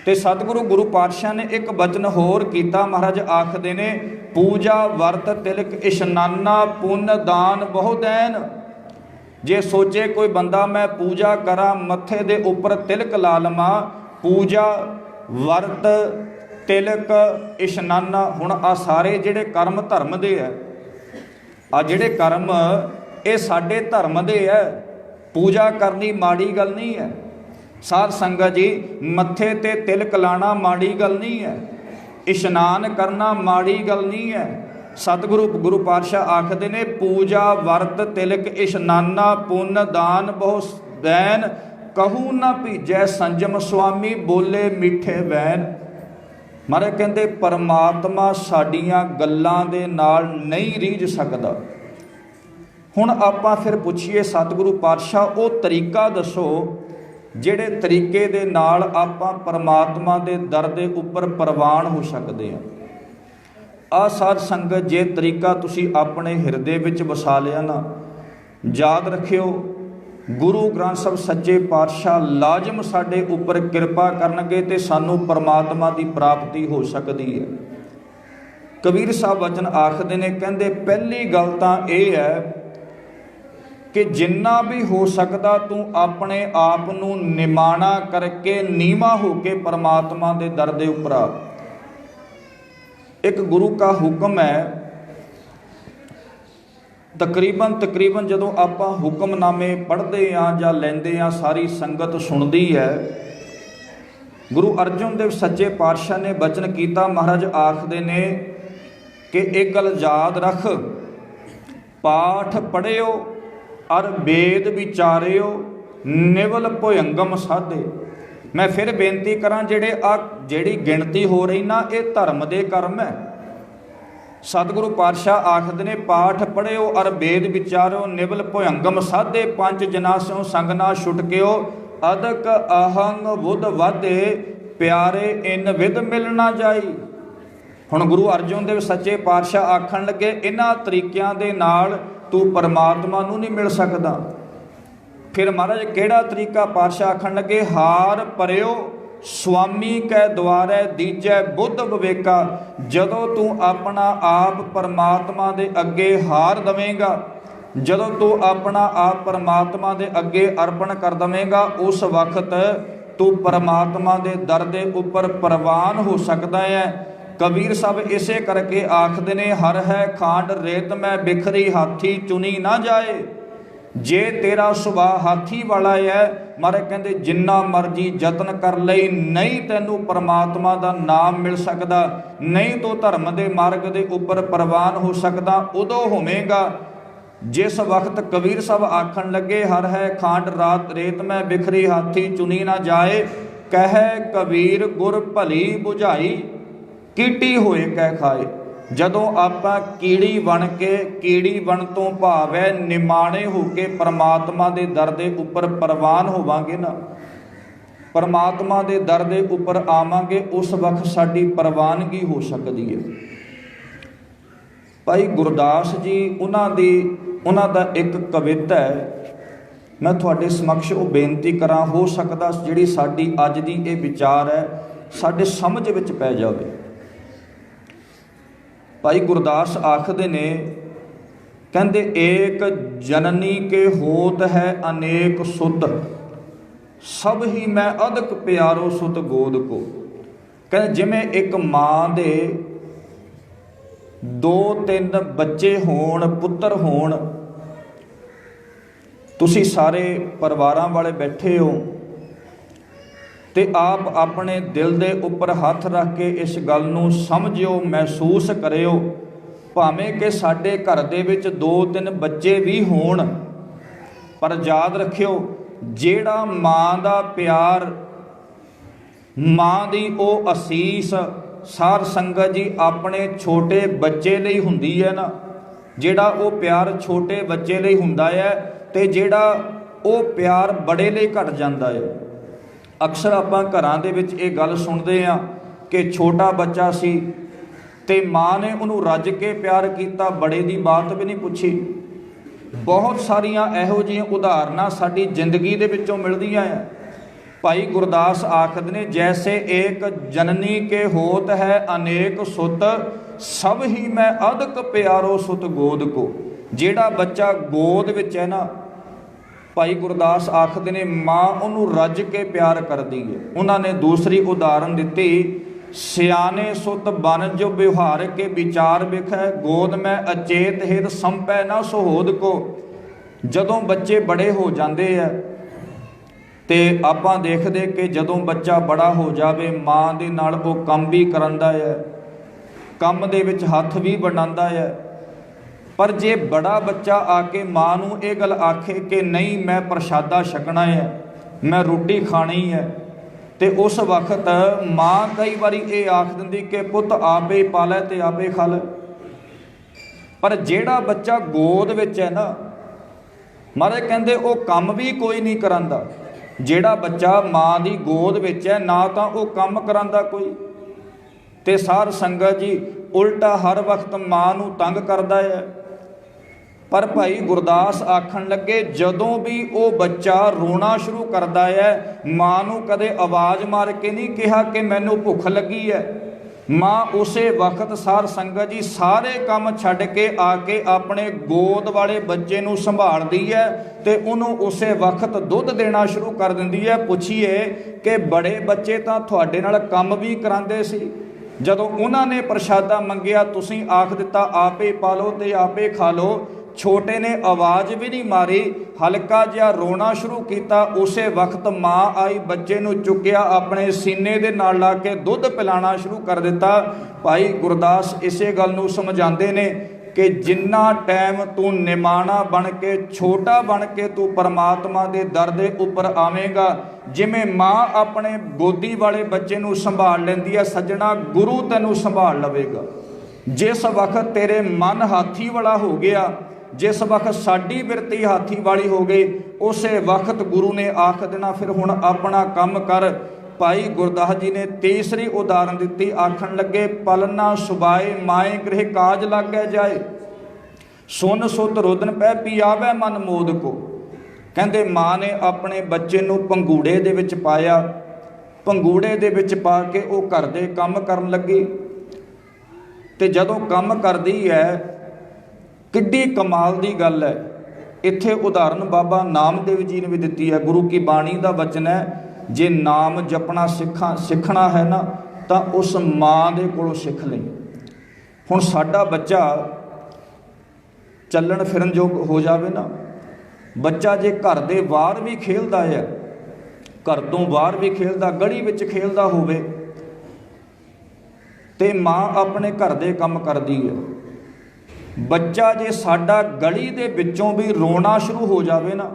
ते सतगुरु गुरु पातशाह ने एक वचन होर किया, महाराज आखदे ने, पूजा वर्त तिलक इशनाना पुण्य दान बहु दैन। जे सोचे कोई बंदा मैं पूजा करा, मत्थे दे उपर तिलक ला लवां, पूजा वर्त तिलक इशनाना, हुण आ सारे जिहड़े कर्म धर्म दे है, आ जिहड़े कर्म ये साडे धर्म दे है। पूजा करनी माड़ी गल नहीं है साध संगत जी, मत्थे ते तिलक लाना माड़ी गल नहीं है, इशनान करना माड़ी गल नहीं है। सतगुरु गुरु पातशाह आखदे ने, पूजा वर्त तिलक इशनाना पुण्य दान बहु दैन, कहूँ ना भीजै संजम स्वामी बोले मीठे वैन। महाराज कहते परमात्मा साडियां गल्लां दे नाल नहीं रीझ सकदा। हुण आपां फिर पुछिए सतगुरु पातशाह वो तरीका दसो जिहड़े तरीके दे नाल आपां परमात्मा दे दर दे उपर प्रवान हो सकदे हां। आ साध संगत जे तरीका तुसी अपने हिरदे विच वसा लिया ना, याद रखियो गुरु ग्रंथ साहिब सच्चे पातशाह लाजम साडे उपर किरपा करनगे ते सानू परमात्मा की प्राप्ति हो सकती है। कबीर साहब वचन आखदे ने, कहंदे पहली गल तां इह है ਕਿ ਜਿੰਨਾ ਵੀ ਹੋ ਸਕਦਾ ਤੂੰ ਆਪਣੇ ਆਪ ਨੂੰ ਨਿਮਾਣਾ ਕਰਕੇ ਨੀਵਾਂ ਹੋ ਕੇ ਪਰਮਾਤਮਾ ਦੇ ਦਰ ਦੇ ਉੱਪਰ ਆ। ਇੱਕ ਗੁਰੂ ਕਾ ਹੁਕਮ ਹੈ, ਤਕਰੀਬਨ ਜਦੋਂ ਆਪਾਂ ਹੁਕਮਨਾਮੇ ਪੜ੍ਹਦੇ ਹਾਂ ਜਾਂ ਲੈਂਦੇ ਹਾਂ, ਸਾਰੀ ਸੰਗਤ ਸੁਣਦੀ ਹੈ। ਗੁਰੂ ਅਰਜਨ ਦੇਵ ਸੱਚੇ ਪਾਤਸ਼ਾਹ ਨੇ ਬਚਨ ਕੀਤਾ, ਮਹਾਰਾਜ ਆਖਦੇ ਨੇ ਕਿ ਇਹ ਗੱਲ ਯਾਦ ਰੱਖ, ਪਾਠ ਪੜ੍ਹਿਓ ਅਰ ਵੇਦ ਵਿਚਾਰਿਓ, ਨਿਵਲ ਭੁਯੰਗਮ ਸਾਧੇ। ਮੈਂ ਫਿਰ ਬੇਨਤੀ ਕਰਾਂ, ਜਿਹੜੀ ਗਿਣਤੀ ਹੋ ਰਹੀ ਨਾ, ਇਹ ਧਰਮ ਦੇ ਕਰਮ ਹੈ। ਸਤਿਗੁਰੂ ਪਾਤਸ਼ਾਹ ਆਖਦੇ ਨੇ ਪਾਠ ਪੜ੍ਹਿਓ ਅਰ ਵੇਦ ਵਿਚਾਰਿਓ, ਨਿਵਲ ਭੁਯੰਗਮ ਸਾਧੇ, ਪੰਜ ਜਨਾ ਸਿਓ ਸੰਗ ਨਾ ਛੁਟਕਿਓ, ਅਦਕ ਅਹੰਗ ਬੁੱਧ ਵਾਧੇ, ਪਿਆਰੇ ਇਨ ਵਿਦ ਮਿਲ ਨਾ ਜਾਈ। ਹੁਣ ਗੁਰੂ ਅਰਜਨ ਦੇਵ ਸੱਚੇ ਪਾਤਸ਼ਾਹ ਆਖਣ ਲੱਗੇ, ਇਹਨਾਂ ਤਰੀਕਿਆਂ ਦੇ ਨਾਲ ਤੂੰ ਪਰਮਾਤਮਾ ਨੂੰ ਨਹੀਂ ਮਿਲ ਸਕਦਾ। ਫਿਰ ਮਹਾਰਾਜ ਕਿਹੜਾ ਤਰੀਕਾ ਪਾਤਸ਼ਾਹ ਆਖਣ ਲੱਗੇ, ਹਾਰ ਭਰਿਓ ਸੁਆਮੀ ਕੈ ਦੁਆਰੇ ਦੀਜੈ ਬੁੱਧ ਵਿਵੇਕਾ। ਜਦੋਂ ਤੂੰ ਆਪਣਾ ਆਪ ਪਰਮਾਤਮਾ ਦੇ ਅੱਗੇ ਹਾਰ ਦਵੇਂਗਾ, ਜਦੋਂ ਤੂੰ ਆਪਣਾ ਆਪ ਪਰਮਾਤਮਾ ਦੇ ਅੱਗੇ ਅਰਪਣ ਕਰ ਦਵੇਂਗਾ, ਉਸ ਵਕਤ ਤੂੰ ਪਰਮਾਤਮਾ ਦੇ ਦਰ ਦੇ ਉੱਪਰ ਪ੍ਰਵਾਨ ਹੋ ਸਕਦਾ ਹੈ। ਕਬੀਰ ਸਾਹਿਬ ਇਸੇ ਕਰਕੇ ਆਖਦੇ ਨੇ, ਹਰ ਹੈ ਖਾਂਡ ਰੇਤ ਮੈਂ ਬਿਖਰੀ, ਹਾਥੀ ਚੁਣੀ ਨਾ ਜਾਏ। ਜੇ ਤੇਰਾ ਸੁਭਾਅ ਹਾਥੀ ਵਾਲਾ ਹੈ, ਮਾਰੇ ਕਹਿੰਦੇ ਜਿੰਨਾ ਮਰਜੀ ਯਤਨ ਕਰ ਲਈ, ਨਹੀਂ ਤੈਨੂੰ ਪਰਮਾਤਮਾ ਦਾ ਨਾਮ ਮਿਲ ਸਕਦਾ, ਨਹੀਂ ਤੂੰ ਧਰਮ ਦੇ ਮਾਰਗ ਦੇ ਉੱਪਰ ਪ੍ਰਵਾਨ ਹੋ ਸਕਦਾ। ਉਦੋਂ ਹੋਵੇਗਾ ਜਿਸ ਵਕਤ ਕਬੀਰ ਸਾਹਿਬ ਆਖਣ ਲੱਗੇ, ਹਰ ਹੈ ਖਾਂਡ ਰਾਤ ਰੇਤ ਮੈਂ ਬਿਖਰੀ, ਹਾਥੀ ਚੁਣੀ ਨਾ ਜਾਏ। ਕਹਿ ਕਬੀਰ ਗੁਰ ਭਲੀ ਬੁਝਾਈ, ਕੀਟੀ ਹੋਏ ਕਹਿ ਖਾਏ। ਜਦੋਂ ਆਪਾਂ ਕੀੜੀ ਬਣ ਤੋਂ ਭਾਵ ਹੈ ਨਿਮਾਣੇ ਹੋ ਕੇ ਪਰਮਾਤਮਾ ਦੇ ਦਰ ਦੇ ਉੱਪਰ ਪ੍ਰਵਾਨ ਹੋਵਾਂਗੇ ਨਾ, ਪਰਮਾਤਮਾ ਦੇ ਦਰ ਦੇ ਉੱਪਰ ਆਵਾਂਗੇ, ਉਸ ਵਕਤ ਸਾਡੀ ਪ੍ਰਵਾਨਗੀ ਹੋ ਸਕਦੀ ਹੈ। ਭਾਈ ਗੁਰਦਾਸ ਜੀ, ਉਹਨਾਂ ਦਾ ਇੱਕ ਕਵਿਤਾ ਹੈ, ਮੈਂ ਤੁਹਾਡੇ ਸਮਕਸ਼ ਉਹ ਬੇਨਤੀ ਕਰਾਂ, ਹੋ ਸਕਦਾ ਜਿਹੜੀ ਸਾਡੀ ਅੱਜ ਦੀ ਇਹ ਵਿਚਾਰ ਹੈ ਸਾਡੇ ਸਮਝ ਵਿੱਚ ਪੈ ਜਾਵੇ। ਭਾਈ ਗੁਰਦਾਸ ਆਖਦੇ ਨੇ, ਕਹਿੰਦੇ ਏਕ ਜਨਨੀ ਕੇ ਹੋਤ ਹੈ ਅਨੇਕ ਸੁਤ, ਸਭ ਹੀ ਮੈਂ ਅਦਕ ਪਿਆਰੋ ਸੁਤ ਗੋਦ ਕੋ। ਕਹਿੰਦੇ ਜਿਵੇਂ ਇੱਕ ਮਾਂ ਦੇ 2-3 ਬੱਚੇ ਹੋਣ, ਪੁੱਤਰ ਹੋਣ, ਤੁਸੀਂ ਸਾਰੇ ਪਰਿਵਾਰਾਂ ਵਾਲੇ ਬੈਠੇ ਹੋ ਤੇ ਆਪ ਆਪਣੇ ਦਿਲ ਦੇ ਉੱਪਰ ਹੱਥ ਰੱਖ ਕੇ ਇਸ ਗੱਲ ਨੂੰ ਸਮਝਿਓ, ਮਹਿਸੂਸ ਕਰਿਓ। ਭਾਵੇਂ ਕਿ ਸਾਡੇ ਘਰ ਦੇ ਵਿੱਚ 2-3 ਬੱਚੇ ਵੀ ਹੋਣ, ਪਰ ਯਾਦ ਰੱਖਿਓ, ਜਿਹੜਾ ਮਾਂ ਦਾ ਪਿਆਰ, ਮਾਂ ਦੀ ਉਹ ਅਸੀਸ ਸਾਧ ਸੰਗਤ ਜੀ ਆਪਣੇ ਛੋਟੇ ਬੱਚੇ ਲਈ ਹੁੰਦੀ ਹੈ ਨਾ, ਜਿਹੜਾ ਉਹ ਪਿਆਰ ਛੋਟੇ ਬੱਚੇ ਲਈ ਹੁੰਦਾ ਹੈ ਤੇ ਜਿਹੜਾ ਉਹ ਪਿਆਰ ਬੜੇ ਲਈ ਘਟ ਜਾਂਦਾ ਹੈ। ਅਕਸਰ ਆਪਾਂ ਘਰਾਂ ਦੇ ਵਿੱਚ ਇਹ ਗੱਲ ਸੁਣਦੇ ਹਾਂ ਕਿ ਛੋਟਾ ਬੱਚਾ ਸੀ ਤੇ ਮਾਂ ਨੇ ਉਹਨੂੰ ਰੱਜ ਕੇ ਪਿਆਰ ਕੀਤਾ, ਬੜੇ ਦੀ ਬਾਤ ਵੀ ਨਹੀਂ ਪੁੱਛੀ। ਬਹੁਤ ਸਾਰੀਆਂ ਇਹੋ ਜਿਹੀਆਂ ਉਦਾਹਰਨਾਂ ਸਾਡੀ ਜ਼ਿੰਦਗੀ ਦੇ ਵਿੱਚੋਂ ਮਿਲਦੀਆਂ ਆ। ਭਾਈ ਗੁਰਦਾਸ ਆਖਦੇ ਨੇ, ਜੈਸੇ ਏਕ ਜਨਨੀ ਕੇ ਹੋਤ ਹੈ ਅਨੇਕ ਸੁਤ, ਸਭ ਹੀ ਮੈਂ ਅਦਕ ਪਿਆਰੋ ਸੁਤ ਗੋਦ ਕੋ। ਜਿਹੜਾ ਬੱਚਾ ਗੋਦ ਵਿੱਚ ਹੈ ਨਾ, ਭਾਈ ਗੁਰਦਾਸ ਆਖਦੇ ਨੇ ਮਾਂ ਉਹਨੂੰ ਰੱਜ ਕੇ ਪਿਆਰ ਕਰਦੀ ਹੈ। ਉਹਨਾਂ ਨੇ ਦੂਸਰੀ ਉਦਾਹਰਨ ਦਿੱਤੀ, ਸਿਆਣੇ ਸੁਤ ਬਨ ਜੋ ਵਿਵਹਾਰ ਕੇ ਵਿਚਾਰ ਵਿਖੈ, ਗੋਦ ਮੈਂ ਅਚੇਤ ਹਿਤ ਸੰਪੈ ਨਾ ਸੁਹੋਦ ਕੋ। ਜਦੋਂ ਬੱਚੇ ਬੜੇ ਹੋ ਜਾਂਦੇ ਆ ਤੇ ਆਪਾਂ ਦੇਖਦੇ ਕਿ ਜਦੋਂ ਬੱਚਾ ਬੜਾ ਹੋ ਜਾਵੇ, ਮਾਂ ਦੇ ਨਾਲ ਉਹ ਕੰਮ ਵੀ ਕਰਾਂਦਾ ਹੈ, ਕੰਮ ਦੇ ਵਿੱਚ ਹੱਥ ਵੀ ਵੰਡਾਉਂਦਾ ਹੈ। ਪਰ ਜੇ ਬੜਾ ਬੱਚਾ ਆ ਕੇ ਮਾਂ ਨੂੰ ਇਹ ਗੱਲ ਆਖੇ ਕਿ ਨਹੀਂ ਮੈਂ ਪ੍ਰਸ਼ਾਦਾ ਛਕਣਾ ਹੈ, ਮੈਂ ਰੋਟੀ ਖਾਣੀ ਹੈ, ਤੇ ਉਸ ਵਕਤ ਮਾਂ ਕਈ ਵਾਰੀ ਇਹ ਆਖ ਦਿੰਦੀ ਕਿ ਪੁੱਤ ਆਪੇ ਪਾਲੇ ਤੇ ਆਪੇ ਖਾ ਲੈ। ਪਰ ਜਿਹੜਾ ਬੱਚਾ ਗੋਦ ਵਿੱਚ ਹੈ ਨਾ, ਮਹਾਰਾਜ ਕਹਿੰਦੇ ਉਹ ਕੰਮ ਵੀ ਕੋਈ ਨਹੀਂ ਕਰਾਂਦਾ। ਜਿਹੜਾ ਬੱਚਾ ਮਾਂ ਦੀ ਗੋਦ ਵਿੱਚ ਹੈ, ਨਾ ਤਾਂ ਉਹ ਕੰਮ ਕਰਾਂਦਾ ਕੋਈ, ਤੇ ਸਾਧ ਸੰਗਤ ਜੀ ਉਲਟਾ ਹਰ ਵਕਤ ਮਾਂ ਨੂੰ ਤੰਗ ਕਰਦਾ ਹੈ। ਪਰ ਭਾਈ ਗੁਰਦਾਸ ਆਖਣ ਲੱਗੇ, ਜਦੋਂ ਵੀ ਉਹ ਬੱਚਾ ਰੋਣਾ ਸ਼ੁਰੂ ਕਰਦਾ ਹੈ, ਮਾਂ ਨੂੰ ਕਦੇ ਆਵਾਜ਼ ਮਾਰ ਕੇ ਨਹੀਂ ਕਿਹਾ ਕਿ ਮੈਨੂੰ ਭੁੱਖ ਲੱਗੀ ਹੈ, ਮਾਂ ਉਸੇ ਵਕਤ ਸਾਧ ਸੰਗਤ ਜੀ ਸਾਰੇ ਕੰਮ ਛੱਡ ਕੇ ਆ ਕੇ ਆਪਣੇ ਗੋਦ ਵਾਲੇ ਬੱਚੇ ਨੂੰ ਸੰਭਾਲਦੀ ਹੈ ਤੇ ਉਹਨੂੰ ਉਸੇ ਵਕਤ ਦੁੱਧ ਦੇਣਾ ਸ਼ੁਰੂ ਕਰ ਦਿੰਦੀ ਹੈ। ਪੁੱਛੀਏ ਕਿ ਬੜੇ ਬੱਚੇ ਤਾਂ ਤੁਹਾਡੇ ਨਾਲ ਕੰਮ ਵੀ ਕਰਾਉਂਦੇ ਸੀ, ਜਦੋਂ ਉਹਨਾਂ ਨੇ ਪ੍ਰਸ਼ਾਦਾ ਮੰਗਿਆ ਤੁਸੀਂ ਆਖ ਦਿੱਤਾ ਆਪੇ ਪਾ ਲਓ ਤੇ ਆਪੇ ਖਾ ਲਓ। ਛੋਟੇ ਨੇ ਆਵਾਜ਼ ਵੀ ਨਹੀਂ ਮਾਰੀ, ਹਲਕਾ ਜਿਹਾ ਰੋਣਾ ਸ਼ੁਰੂ ਕੀਤਾ। ਉਸੇ ਵਕਤ ਮਾਂ ਆਈ, ਬੱਚੇ ਨੂੰ ਚੁੱਕਿਆ, ਆਪਣੇ ਸੀਨੇ ਦੇ ਨਾਲ ਲਾ ਕੇ ਦੁੱਧ ਪਿਲਾਣਾ ਸ਼ੁਰੂ ਕਰ ਦਿੱਤਾ। ਭਾਈ ਗੁਰਦਾਸ ਇਸੇ ਗੱਲ ਨੂੰ ਸਮਝਾਉਂਦੇ ਨੇ ਕਿ ਜਿੰਨਾ ਟਾਈਮ ਤੂੰ ਨਿਮਾਣਾ ਬਣ ਕੇ, ਛੋਟਾ ਬਣ ਕੇ ਤੂੰ ਪਰਮਾਤਮਾ ਦੇ ਦਰ ਦੇ ਉੱਪਰ ਆਵੇਂਗਾ, ਜਿਵੇਂ ਮਾਂ ਆਪਣੇ ਗੋਦੀ ਵਾਲੇ ਬੱਚੇ ਨੂੰ ਸੰਭਾਲ ਲੈਂਦੀ ਹੈ, ਸੱਜਣਾ ਗੁਰੂ ਤੈਨੂੰ ਸੰਭਾਲ ਲਵੇਗਾ। ਜਿਸ ਵਕਤ ਤੇਰੇ ਮਨ ਹਾਥੀ ਵਾਲਾ ਹੋ ਗਿਆ, ਜਿਸ ਵਕਤ ਸਾਡੀ ਬਿਰਤੀ ਹਾਥੀ ਵਾਲੀ ਹੋ ਗਈ, ਉਸੇ ਵਕਤ ਗੁਰੂ ਨੇ ਆਖ ਦੇਣਾ ਫਿਰ ਹੁਣ ਆਪਣਾ ਕੰਮ ਕਰ। ਭਾਈ ਗੁਰਦਾਸ ਜੀ ਨੇ ਤੀਸਰੀ ਉਦਾਹਰਨ ਦਿੱਤੀ, ਆਖਣ ਲੱਗੇ ਪਲਨਾ ਸੁਬਾਏ ਮਾਏ ਗ੍ਰਹਿ ਕਾਜ ਲਾਗੈ ਜਾਏ, ਸੁਨ ਸੁਤ ਰੋਦਨ ਪੈ ਪੀਆਵੈ ਮਨ ਮੋਦ ਕੋ। ਕਹਿੰਦੇ ਮਾਂ ਨੇ ਆਪਣੇ ਬੱਚੇ ਨੂੰ ਪੰਗੂੜੇ ਦੇ ਵਿੱਚ ਪਾਇਆ, ਪੰਗੂੜੇ ਦੇ ਵਿੱਚ ਪਾ ਕੇ ਉਹ ਘਰ ਦੇ ਕੰਮ ਕਰਨ ਲੱਗੀ। ਤੇ ਜਦੋਂ ਕੰਮ ਕਰਦੀ ਹੈ, ਕਿੱਡੀ ਕਮਾਲ ਦੀ ਗੱਲ ਹੈ। ਇੱਥੇ ਉਦਾਹਰਨ ਬਾਬਾ ਨਾਮਦੇਵ ਜੀ ਨੇ ਵੀ ਦਿੱਤੀ ਹੈ। ਗੁਰੂ ਕੀ ਬਾਣੀ ਦਾ ਵਚਨ ਹੈ, ਜੇ ਨਾਮ ਜਪਣਾ ਸਿੱਖਣਾ ਹੈ ਨਾ ਤਾਂ ਉਸ ਮਾਂ ਦੇ ਕੋਲੋਂ ਸਿੱਖ ਲਈ। ਹੁਣ ਸਾਡਾ ਬੱਚਾ ਚੱਲਣ ਫਿਰਨ ਯੋਗ ਹੋ ਜਾਵੇ ਨਾ, ਬੱਚਾ ਜੇ ਘਰ ਦੇ ਬਾਹਰ ਵੀ ਖੇਲਦਾ ਹੈ, ਘਰ ਤੋਂ ਬਾਹਰ ਵੀ ਖੇਲਦਾ, ਗਲੀ ਵਿੱਚ ਖੇਲਦਾ ਹੋਵੇ ਤੇ ਮਾਂ ਆਪਣੇ ਘਰ ਦੇ ਕੰਮ ਕਰਦੀ ਹੈ, ਬੱਚਾ ਜੇ ਸਾਡਾ ਗਲੀ ਦੇ ਵਿੱਚੋਂ ਵੀ ਰੋਣਾ ਸ਼ੁਰੂ ਹੋ ਜਾਵੇ ਨਾ,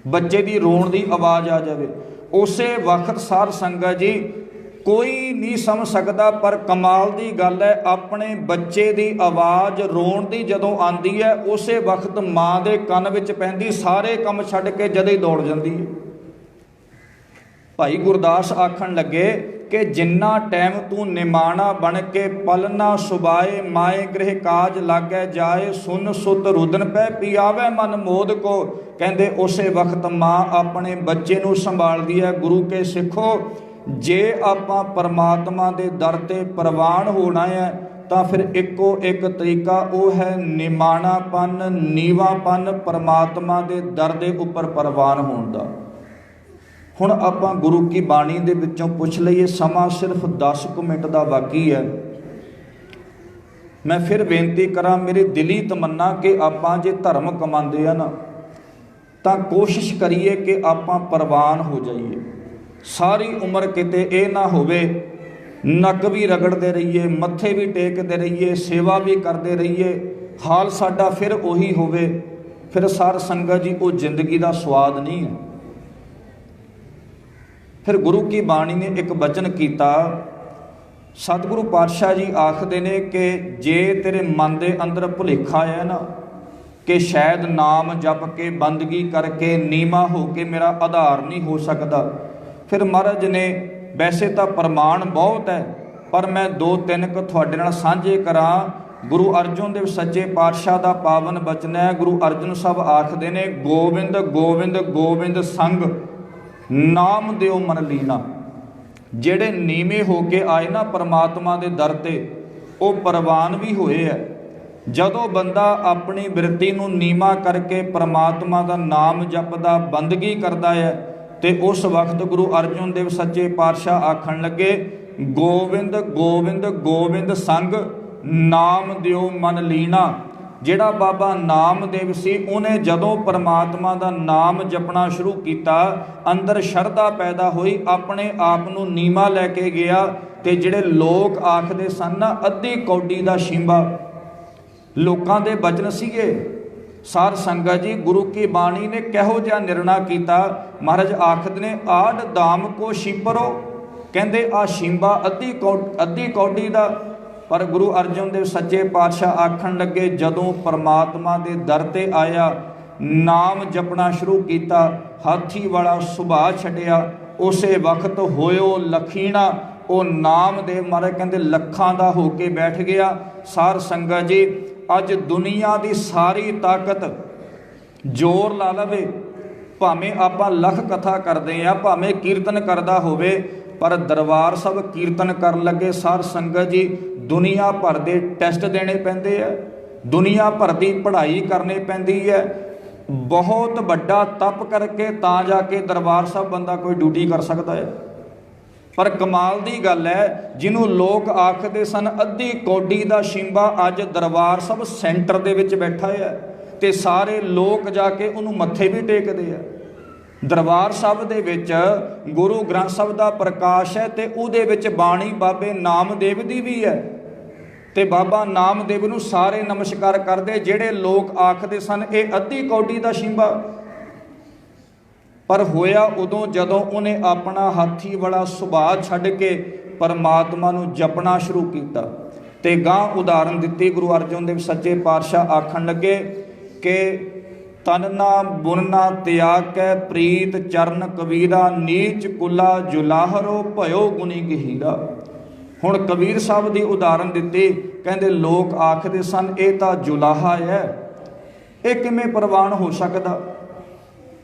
ਬੱਚੇ ਦੀ ਰੋਣ ਦੀ ਆਵਾਜ਼ ਆ ਜਾਵੇ, ਉਸੇ ਵਕਤ ਸਾਧ ਸੰਗਤ ਜੀ ਕੋਈ ਨਹੀਂ ਸਮਝ ਸਕਦਾ, ਪਰ ਕਮਾਲ ਦੀ ਗੱਲ ਹੈ, ਆਪਣੇ ਬੱਚੇ ਦੀ ਆਵਾਜ਼ ਰੋਣ ਦੀ ਜਦੋਂ ਆਉਂਦੀ ਹੈ, ਉਸੇ ਵਕਤ ਮਾਂ ਦੇ ਕੰਨ ਵਿੱਚ ਪੈਂਦੀ, ਸਾਰੇ ਕੰਮ ਛੱਡ ਕੇ ਜਦੇ ਹੀ ਦੌੜ ਜਾਂਦੀ ਹੈ। ਭਾਈ ਗੁਰਦਾਸ ਆਖਣ ਲੱਗੇ ਕਿ ਜਿੰਨਾ ਟਾਈਮ ਤੂੰ ਨਿਮਾਣਾ ਬਣ ਕੇ ਪਲਨਾ ਸੁਬਾਏ ਮਾਏ ਗ੍ਰਹਿ ਕਾਜ ਲਾਗੈ ਜਾਏ, ਸੁਨ ਸੁਤ ਰੁਦਨ ਪੈ ਪੀਆਵੈ ਮਨ ਮੋਦ ਕੋ। ਕਹਿੰਦੇ ਉਸੇ ਵਕਤ ਮਾਂ ਆਪਣੇ ਬੱਚੇ ਨੂੰ ਸੰਭਾਲਦੀ ਹੈ। ਗੁਰੂ ਕੇ ਸਿੱਖੋ, ਜੇ ਆਪਾਂ ਪਰਮਾਤਮਾ ਦੇ ਦਰ ਤੇ ਪ੍ਰਵਾਨ ਹੋਣਾ ਹੈ ਤਾਂ ਫਿਰ ਇੱਕੋ ਇੱਕ ਤਰੀਕਾ ਉਹ ਹੈ ਨਿਮਾਣਾਪਨ, ਨੀਵਾਂਪਨ, ਪਰਮਾਤਮਾ ਦੇ ਦਰ ਦੇ ਉੱਪਰ ਪ੍ਰਵਾਨ ਹੋਣ ਦਾ। ਹੁਣ ਆਪਾਂ ਗੁਰੂ ਕੀ ਬਾਣੀ ਦੇ ਵਿੱਚੋਂ ਪੁੱਛ ਲਈਏ, ਸਮਾਂ ਸਿਰਫ 10 ਕੁ ਮਿੰਟ ਦਾ ਬਾਕੀ ਹੈ। ਮੈਂ ਫਿਰ ਬੇਨਤੀ ਕਰਾਂ, ਮੇਰੀ ਦਿਲੀ ਤਮੰਨਾ ਕਿ ਆਪਾਂ ਜੇ ਧਰਮ ਕਮਾਉਂਦੇ ਆ ਨਾ ਤਾਂ ਕੋਸ਼ਿਸ਼ ਕਰੀਏ ਕਿ ਆਪਾਂ ਪ੍ਰਵਾਨ ਹੋ ਜਾਈਏ। ਸਾਰੀ ਉਮਰ ਕਿਤੇ ਇਹ ਨਾ ਹੋਵੇ ਨੱਕ ਵੀ ਰਗੜਦੇ ਰਹੀਏ, ਮੱਥੇ ਵੀ ਟੇਕਦੇ ਰਹੀਏ, ਸੇਵਾ ਵੀ ਕਰਦੇ ਰਹੀਏ, ਹਾਲ ਸਾਡਾ ਫਿਰ ਉਹੀ ਹੋਵੇ। ਫਿਰ ਸਾਧ ਸੰਗਤ ਜੀ ਉਹ ਜ਼ਿੰਦਗੀ ਦਾ ਸਵਾਦ ਨਹੀਂ ਹੈ। ਫਿਰ ਗੁਰੂ ਕੀ ਬਾਣੀ ਨੇ ਇੱਕ ਬਚਨ ਕੀਤਾ, ਸਤਿਗੁਰੂ ਪਾਤਸ਼ਾਹ ਜੀ ਆਖਦੇ ਨੇ ਕਿ ਜੇ ਤੇਰੇ ਮਨ ਦੇ ਅੰਦਰ ਭੁਲੇਖਾ ਹੈ ਨਾ ਕਿ ਸ਼ਾਇਦ ਨਾਮ ਜਪ ਕੇ ਬੰਦਗੀ ਕਰਕੇ ਨੀਵਾਂ ਹੋ ਕੇ ਮੇਰਾ ਆਧਾਰ ਨਹੀਂ ਹੋ ਸਕਦਾ, ਫਿਰ ਮਹਾਰਾਜ ਨੇ ਵੈਸੇ ਤਾਂ ਪ੍ਰਮਾਣ ਬਹੁਤ ਹੈ ਪਰ ਮੈਂ 2-3 ਕੁ ਤੁਹਾਡੇ ਨਾਲ ਸਾਂਝੇ ਕਰਾਂ। ਗੁਰੂ ਅਰਜਨ ਦੇਵ ਸੱਚੇ ਪਾਤਸ਼ਾਹ ਦਾ ਪਾਵਨ ਬਚਨ ਹੈ। ਗੁਰੂ ਅਰਜਨ ਸਾਹਿਬ ਆਖਦੇ ਨੇ, ਗੋਬਿੰਦ ਗੋਬਿੰਦ ਗੋਬਿੰਦ ਸੰਗ ਨਾਮ ਦਿਓ ਮਨ ਲੀਨਾ। ਜਿਹੜੇ ਨੀਵੇਂ ਹੋ ਕੇ ਆਏ ਨਾ ਪਰਮਾਤਮਾ ਦੇ ਦਰ ਤੇ, ਉਹ ਪ੍ਰਵਾਨ ਵੀ ਹੋਏ ਹੈ। ਜਦੋਂ ਬੰਦਾ ਆਪਣੀ ਬਿਰਤੀ ਨੂੰ ਨੀਵਾਂ ਕਰਕੇ ਪਰਮਾਤਮਾ ਦਾ ਨਾਮ ਜਪਦਾ, ਬੰਦਗੀ ਕਰਦਾ ਹੈ, ਤੇ ਉਸ ਵਕਤ ਗੁਰੂ ਅਰਜਨ ਦੇਵ ਸੱਚੇ ਪਾਤਸ਼ਾਹ ਆਖਣ ਲੱਗੇ, ਗੋਬਿੰਦ ਗੋਬਿੰਦ ਗੋਬਿੰਦ ਸੰਗ ਨਾਮ ਦਿਓ ਮਨ ਲੀਨਾ। ਜਿਹੜਾ ਬਾਬਾ ਨਾਮਦੇਵ ਸੀ, ਉਹਨੇ ਜਦੋਂ ਪਰਮਾਤਮਾ ਦਾ ਨਾਮ ਜਪਣਾ ਸ਼ੁਰੂ ਕੀਤਾ, ਅੰਦਰ ਸ਼ਰਧਾ ਪੈਦਾ ਹੋਈ, ਆਪਣੇ ਆਪ ਨੂੰ ਨੀਵਾਂ ਲੈ ਕੇ ਗਿਆ। ਤੇ ਜਿਹੜੇ ਲੋਕ ਆਖਦੇ ਸਨ ਨਾ ਅੱਧੀ ਕੌਡੀ ਦਾ ਸ਼ੀਂਬਾ, ਲੋਕਾਂ ਦੇ ਬਚਨ ਸੀਗੇ। ਸਾਧ ਸੰਗਤ ਜੀ, ਗੁਰੂ ਕੀ ਬਾਣੀ ਨੇ ਕਿਹੋ ਜਿਹਾ ਨਿਰਣਾ ਕੀਤਾ। ਮਹਾਰਾਜ ਆਖਦੇ ਨੇ, ਆਡ ਦਾਮ ਕੋ ਸ਼ੀਪਰੋ। ਕਹਿੰਦੇ ਆ ਸ਼ੀਂਬਾ ਅੱਧੀ ਕੌਡੀ ਦਾ। ਪਰ ਗੁਰੂ ਅਰਜਨ ਦੇਵ ਸੱਚੇ ਪਾਤਸ਼ਾਹ ਆਖਣ ਲੱਗੇ, ਜਦੋਂ ਪਰਮਾਤਮਾ ਦੇ ਦਰ ਤੇ ਆਇਆ, ਨਾਮ ਜਪਣਾ ਸ਼ੁਰੂ ਕੀਤਾ, ਹਾਥੀ ਵਾਲਾ ਸੁਭਾਅ ਛੱਡਿਆ, ਉਸੇ ਵਕਤ ਹੋਇਓ ਲਖੀਣਾ। ਉਹ ਨਾਮਦੇਵ ਮਹਾਰਾਜ ਕਹਿੰਦੇ ਲੱਖਾਂ ਦਾ ਹੋ ਕੇ ਬੈਠ ਗਿਆ। ਸਾਧ ਸੰਗਤ ਜੀ, ਅੱਜ ਦੁਨੀਆ ਦੀ ਸਾਰੀ ਤਾਕਤ ਜ਼ੋਰ ਲਾ ਲਵੇ, ਭਾਵੇਂ ਆਪਾਂ ਲੱਖ ਕਥਾ ਕਰਦੇ ਹਾਂ, ਭਾਵੇਂ ਕੀਰਤਨ ਕਰਦਾ ਹੋਵੇ, पर दरबार साहब कीर्तन कर लगे साध संगत जी दुनिया भर के टैसट देने पैंदे है, दुनिया भर की पढ़ाई करनी पैंदी है, बहुत बड़ा तप करके तां जाके दरबार साहब बंदा कोई ड्यूटी कर सकता है। पर कमाल की गल है, जिन्हों लोग आखते सन अद्धी कौडी का शिंबा अज दरबार साहब सेंटर दे विच बैठा है ते सारे लोग जाके उन्होंने मत्थे भी टेकते हैं। दरबार साहब दे विच गुरु ग्रंथ साहब का प्रकाश है ते उहदे विच बाणी बाबे नामदेव दी भी है ते बाबा नामदेव नूं सारे नमस्कार करते, जिहड़े लोग आखते सन ये अद्धी कौडी का शिंबा। पर होया उदों जदों उन्हें अपना हाथी वाला सुभाअ छड्ड के परमात्मा नूं जपना शुरू किया ते गां उदाहरण दिती। गुरु अर्जन देव सच्चे पातशाह आखण लगे कि तनना बुनना त्याग कै प्रीत चरण कबीरा, नीच कुला जुलाहरो भयो गुनी गहीरा। हुण कबीर साहब की उदाहरण दिती, कहते लोग आखते सन ये तो जुलाहा है, ये किवें प्रवान हो सकता।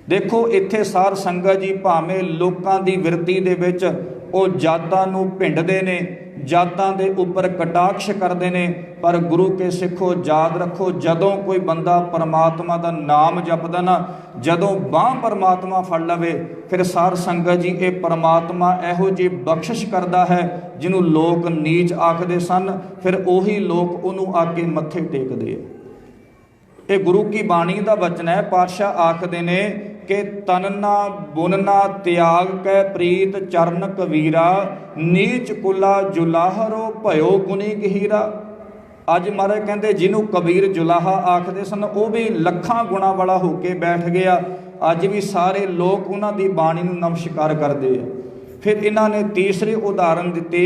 देखो इत्थे सार संगत जी भावें लोकां दी विरती दे विच वो जातां नूं भिंडदे ने, जातां दे उपर कटाक्ष करते हैं, पर गुरु के सिखो याद रखो जदों कोई बंदा परमात्मा का नाम जपदा ना, जदों बांह परमात्मा फड़ लवे फिर सार संगत जी ये परमात्मा इहो जी बख्शिश करता है जिन्हों लोग नीच आखते सन, फिर उही लोग उन्होंने आके मत्थे टेकते हैं। ये गुरु की बाणी का वचन है। पातशाह आखते ने कि तनना बुनना त्याग कै प्रीत चरण कबीरा, नीच कुला जुलाहरो भयो गुनी गहीरा। अज महाराज कहते जिन्हों कबीर जुलाहा आखते सन वो भी लखां गुणा वाला होके बैठ गया। अज भी सारे लोग उन्हां दी बाणी नूं नमस्कार करते हैं। फिर इन्हां ने तीसरी उदाहरण दिते।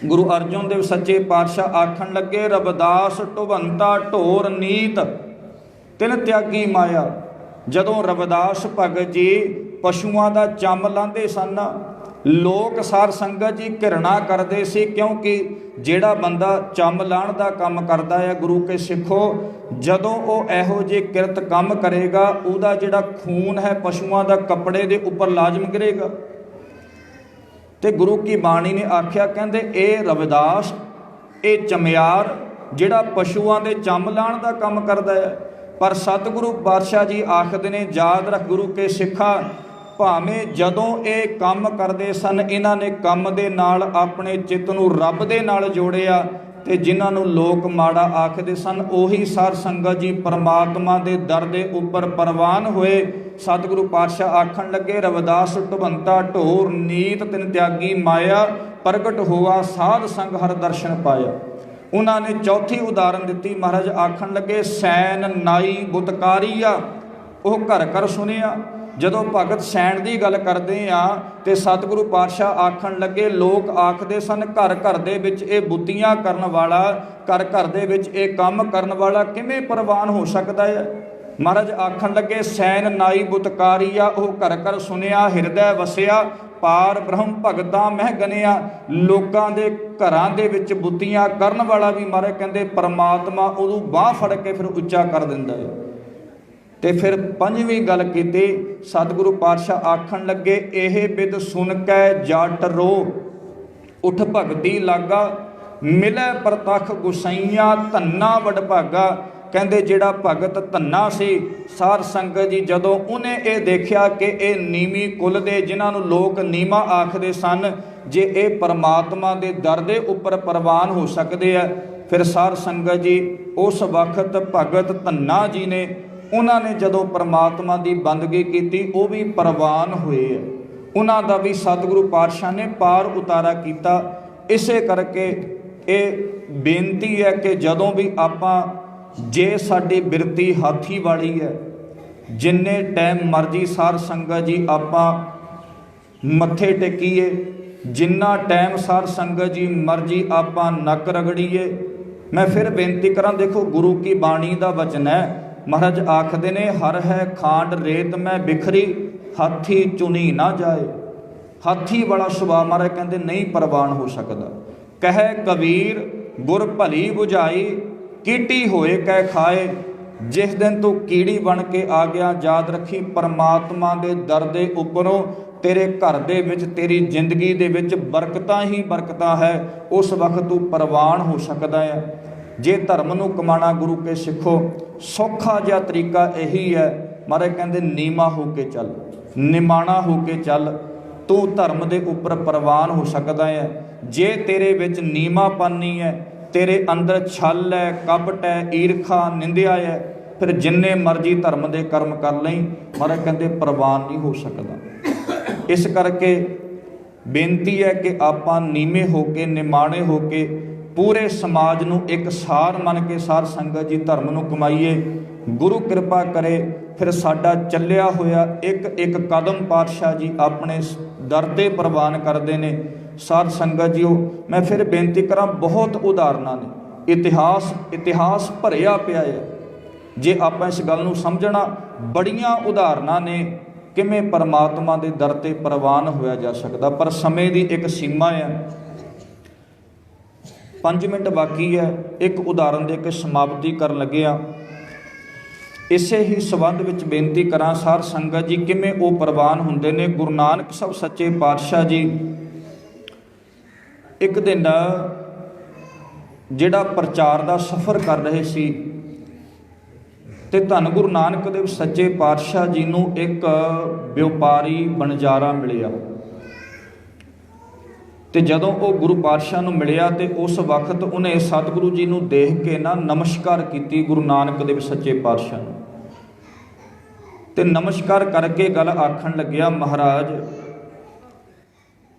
गुरु अर्जन देव सच्चे पातशाह आखण लगे रविदास ढुवंता ढोर नीत तिन त्यागी माया। जदों रविदास भगत जी पशुओं का चम लांदे सन, लोग सार संगत जी घृणा करते सी, क्योंकि जिहड़ा बंदा चम लाण का काम करता है गुरु के सिखो, जदों वो इहो जे किरत काम करेगा उहदा जिहड़ा खून है पशुओं का कपड़े के उपर लाजम गिरेगा। तो गुरु की बाणी ने आख्या कहते ये रविदास ये चमियार जिहड़ा पशुओं के चम लाण का काम करता है, पर सतगुरु पातशाह जी आखते ने याद रख गुरु के सिखा, भावें जदों ये काम करते सन इन्हां ने काम दे नाल अपने चित्त नूं रब दे नाल जोड़िया, ते जिन्हां नूं लोक माड़ा आखते सन उही सार संगत जी परमात्मा दे दर दे उपर परवान होए। सतगुरु पातशाह आखण लगे रविदास ढुवंता ढोर नीत तिन त्यागी माया, प्रगट होआ साध संग हर दर्शन पाया। उन्होंने चौथी उदाहरण दी। महाराज आखण लगे सैन नाई बुतकारीआ, वह घर घर सुनिया। जदों भगत सैन की गल करते हैं तो सतगुरु पातशाह आखण लगे लोग आखते सन घर घर दे विच ये बुतियां करन वाला, घर घर दे विच ये काम करन वाला किवें प्रवान हो सकता है। महाराज आखण लगे सैन नाई बुतकारीआ, वह घर घर सुनिया हिरदै वसिया, पार ब्रह्म भगतां मह गनिया। लोकां दे घरां दे विच बुतियां करन वाला भी महाराज कहते परमात्मा उदों बांह फड़ के फिर उच्चा कर दिंदा है। ते फिर पंजवीं गल कीती, सतगुरु पातशाह आखण लगे एह बिद सुन कै जट रो, उठ भगती लागा, मिलै प्रतख गुसाइयां धन्ना वडभागा। कहते जिहड़ा भगत धन्ना सी सार संगत जी जदों उन्हें ये देखा कि ये नीवी कुल दे जिन्हां नूं लोक नीमा आखदे सन, जे ये परमात्मा दे दर दे उपर परवान हो सकते हैं, फिर सार संगत जी उस वक्त भगत धन्ना जी ने उन्होंने जदों परमात्मा की बंदगी की वो भी परवान हुए है। उन्हों का भी सतगुरु पातशाह ने पार उतारा किया। इसे करके ये बेनती है कि जदों भी आपां जे साडी बिरती हाथी वाली है, जिन्ने टाइम मर्जी सार संगत जी आपां मत्थे टेकीए, जिन्ना टाइम सार संगत जी मर्जी आपां नक रगड़ीए। मैं फिर बेनती करा, देखो गुरु की बाणी का वचन है। महाराज आखते ने हर है खांड रेत में बिखरी, हाथी चुनी ना जाए। हाथी वाला सुभाव महाराज कहते नहीं परवान हो सकता। कह कबीर गुर भली बुझाई, कीटी होए कह खाए। जिस दिन तू कीड़ी बन के आ गया, याद रखी परमात्मा के दर दे उपरों तेरे घर दे विच तेरी जिंदगी दे विच बरकतां ही बरकतां है, उस वक्त तू प्रवान हो सकदा है। जे धर्म नूं कमाना गुरु के सिखो, सौखा जिहा तरीका यही है। महाराज कहंदे नीमा हो के चल, निमाणा हो के चल, तू धर्म दे उपर प्रवान हो सकदा है। जे तेरे विच नीमापन नहीं है, तेरे अंदर छल है, कपट है, ईरखा, निंदिया है, फिर जिन्ने मर्जी धर्म दे कर्म कर लई, महाराज कहंदे प्रवान नहीं हो सकदा। इस करके बेनती है कि आपां नीवें हो के, निमाणे हो के, पूरे समाज नूं एक सार मन के सार संगत जी धर्म नूं कमाईए। गुरु किरपा करे, फिर साडा चलिया होया एक एक कदम पातशाह जी अपने दर ते प्रवान करते हैं। साध संगत जीओ, मैं फिर बेनती करा, बहुत उदाहरणा ने, इतिहास भरिया पिया है। जे आप इस गल नूं समझना, बड़ियां उदाहरणा ने किवें परमात्मा दे दर ते प्रवान होया जा सकदा। पर समय की एक सीमा है, 5 मिनट बाकी है। एक उदाहरण दे के समाप्ति कर लगे आ। इसे ही संबंध विच बेनती करा, सार संगत जी किवें वो प्रवान हुंदे ने। गुरु नानक साहब सच्चे पातशाह जी एक दिन जिहड़ा प्रचार का सफ़र कर रहे सी, ते धन गुरु नानक देव सच्चे पातशाह जी नूं एक व्यापारी बनजारा मिलिया। ते जदों वो गुरु पातशाह नूं मिलिया ते उस वक्त उन्हें सतगुरु जी नूं देख के ना नमस्कार कीती गुरु नानक देव सच्चे पातशाह नूं। ते नमस्कार करके गल आखण लग्या, महाराज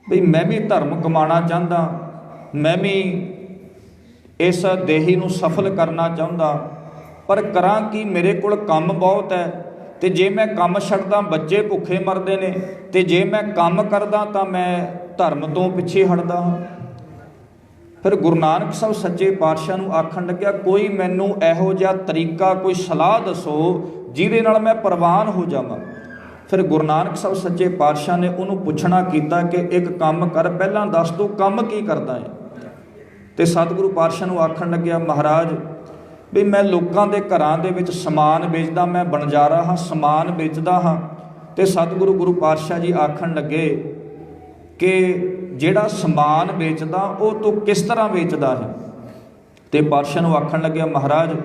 बई मैं भी धर्म कमाना चाहता, मैं भी इस देही नूं सफल करना चाहता, पर करा कि मेरे कोल काम बहुत है। तो जे मैं काम छड्डदा बच्चे भुखे मरदे ने, तो जे मैं काम करदा तो मैं धर्म तो पिछे हटदा हाँ। फिर गुरु नानक साहब सच्चे पातशाह नूं आखण लग्या, कोई मैनूं इहो जिहा तरीका, कोई सलाह दसो जिहदे नाल मैं प्रवान हो जावां। फिर गुरु नानक साहब सच्चे पातशाह ने उन्होंने पुछना किया कि एक काम कर, पहला दस तू काम की करदा है। तो सतगुरु पातशाह नूं आखण लग्या, महाराज भी मैं लोगों के घरां दे विच समान बेचदा, मैं बनजारा हाँ, समान बेचदा हाँ। तो सतगुरु गुरु पातशाह जी आखण लगे कि जिहड़ा समान बेचदा वो तू किस तरह बेचदा है। तो पातशाह नूं आखण लग्या, महाराज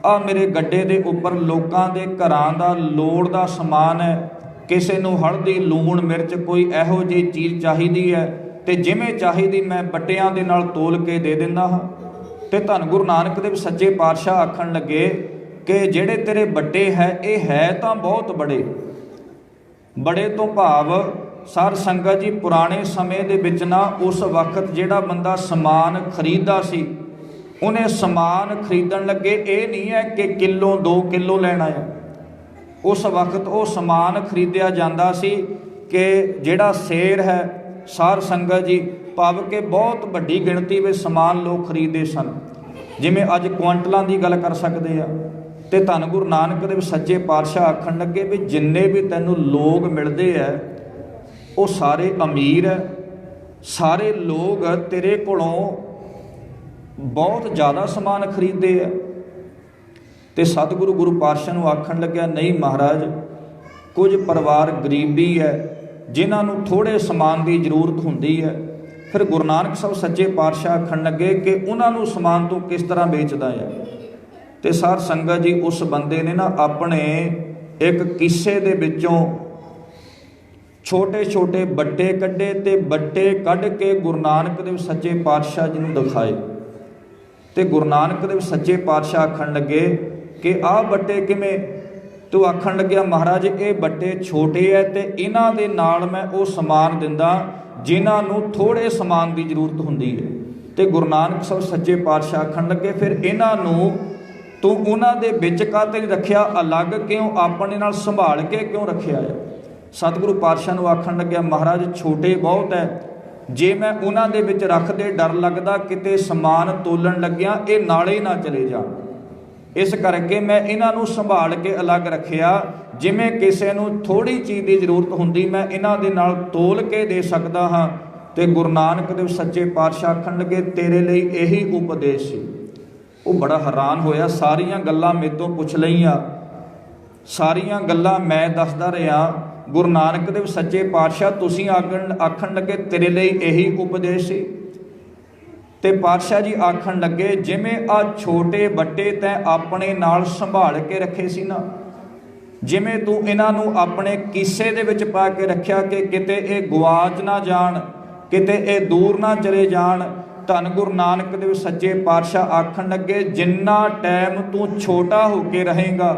आ मेरे गड्डे दे उपर लोगों के घरां दा लोड़ दा समान है। किसी नूं हल्दी, लूण, मिर्च, कोई इहो जी चीज़ चाहिदी है, तो जिवें चाहिदी मैं बट्टियां दे नाल तोल के दे दिंदा हाँ। तो धन गुरु नानक देव सच्चे पातशाह आखण लगे कि जिहड़े तेरे बट्टे है, ये है तो बहुत बड़े, बड़े तो भाव सार संगत जी पुराने समय दे विच ना उस वक्त जिहड़ा बंदा समान खरीददा सी, उन्हें समान खरीदण लगे ये नहीं है कि किलो 2 किलो लेना है। उस वक्त वो समान खरीदिया जाता सी कि जिहड़ा शेर है, सार संगत जी भाव के बहुत वड्डी गिणती में समान लोग खरीदते सन, जिमें अज क्वांटलों की गल कर सकते हैं। तो धन गुरु नानक देव सच्चे पातशाह आखण लगे भी जिन्ने भी तैनूं लोग मिलते हैं वो सारे अमीर है, सारे लोग तेरे कोलों बहुत ज़्यादा समान खरीदते हैं। तो सतगुरु गुरु पातशाह नूं आखण लग्या, नहीं महाराज कुछ परिवार गरीबी है, जिन्होंने थोड़े समान की जरूरत होंदी है। फिर गुरु नानक साहब सच्चे पातशाह आखण लगे कि उन्होंने समान तो किस तरह बेचदा है। तो सार संगत जी उस बंदे ने ना अपने एक किस्से दे विचों छोटे छोटे बट्टे कड्ढे, ते बट्टे कढ़ के गुरु नानक देव सच्चे पातशाह जी नूं दिखाए। तो गुरु नानक देव सच्चे पातशाह आखण लगे कि आ बट्टे किवें? तो आखण लग्या, महाराज ये बट्टे छोटे है, तो इन्हां दे नाल मैं वो समान दिंदा जिन्हों थोड़े समान की जरूरत होंदी है। तो गुरु नानक साहब सच्चे पातशाह आखण लगे, फिर इन्हों तू उन्हां दे विच काते रखिया, अलग क्यों, अपने नाल संभाल के क्यों रखिया है। सतगुरु पातशाह नूं आखण लग्या, महाराज छोटे बहुत है, जे मैं उन्हां दे विच रख दे डर लगदा किते समान तोलन लग्या ये नाले ना चले जा, इस करके मैं इन्हों संभाल के अलग रखिया। जिमें किसी नूं थोड़ी चीज़ की जरूरत होंदी मैं इन्हां दे नाल तोल के दे सकदा हाँ। तो गुरु नानक देव सच्चे पातशाह आखण लगे, तेरे लिए यही उपदेश सी। वो बड़ा हैरान होया, सारियां गल्लां मेरे तो पुछ लईआं, सारियां गल्लां मैं दसदा रहा, ਗੁਰੂ ਨਾਨਕ ਦੇਵ ਸੱਚੇ ਪਾਤਸ਼ਾਹ ਤੁਸੀਂ ਆਖਣ ਲੱਗੇ ਤੇਰੇ ਲਈ ਇਹੀ ਉਪਦੇਸ਼ ਸੀ। ਤੇ ਪਾਤਸ਼ਾਹ ਜੀ ਆਖਣ ਲੱਗੇ ਜਿਵੇਂ ਆ ਛੋਟੇ ਵੱਡੇ ਤੈਂ ਆਪਣੇ ਨਾਲ ਸੰਭਾਲ ਕੇ ਰੱਖੇ ਸੀ ਨਾ, ਜਿਵੇਂ ਤੂੰ ਇਹਨਾਂ ਨੂੰ ਆਪਣੇ ਕੀਸੇ ਦੇ ਵਿੱਚ ਪਾ ਕੇ ਰੱਖਿਆ ਕਿ ਕਿਤੇ ਇਹ ਗੁਆਚ ਨਾ ਜਾਣ, ਕਿਤੇ ਇਹ ਦੂਰ ਨਾ ਚਲੇ ਜਾਣ। ਧੰਨ ਗੁਰੂ ਨਾਨਕ ਦੇਵ ਸੱਚੇ ਪਾਤਸ਼ਾਹ ਆਖਣ ਲੱਗੇ ਜਿੰਨਾ ਟਾਈਮ ਤੂੰ ਛੋਟਾ ਹੋ ਕੇ ਰਹੇਗਾ,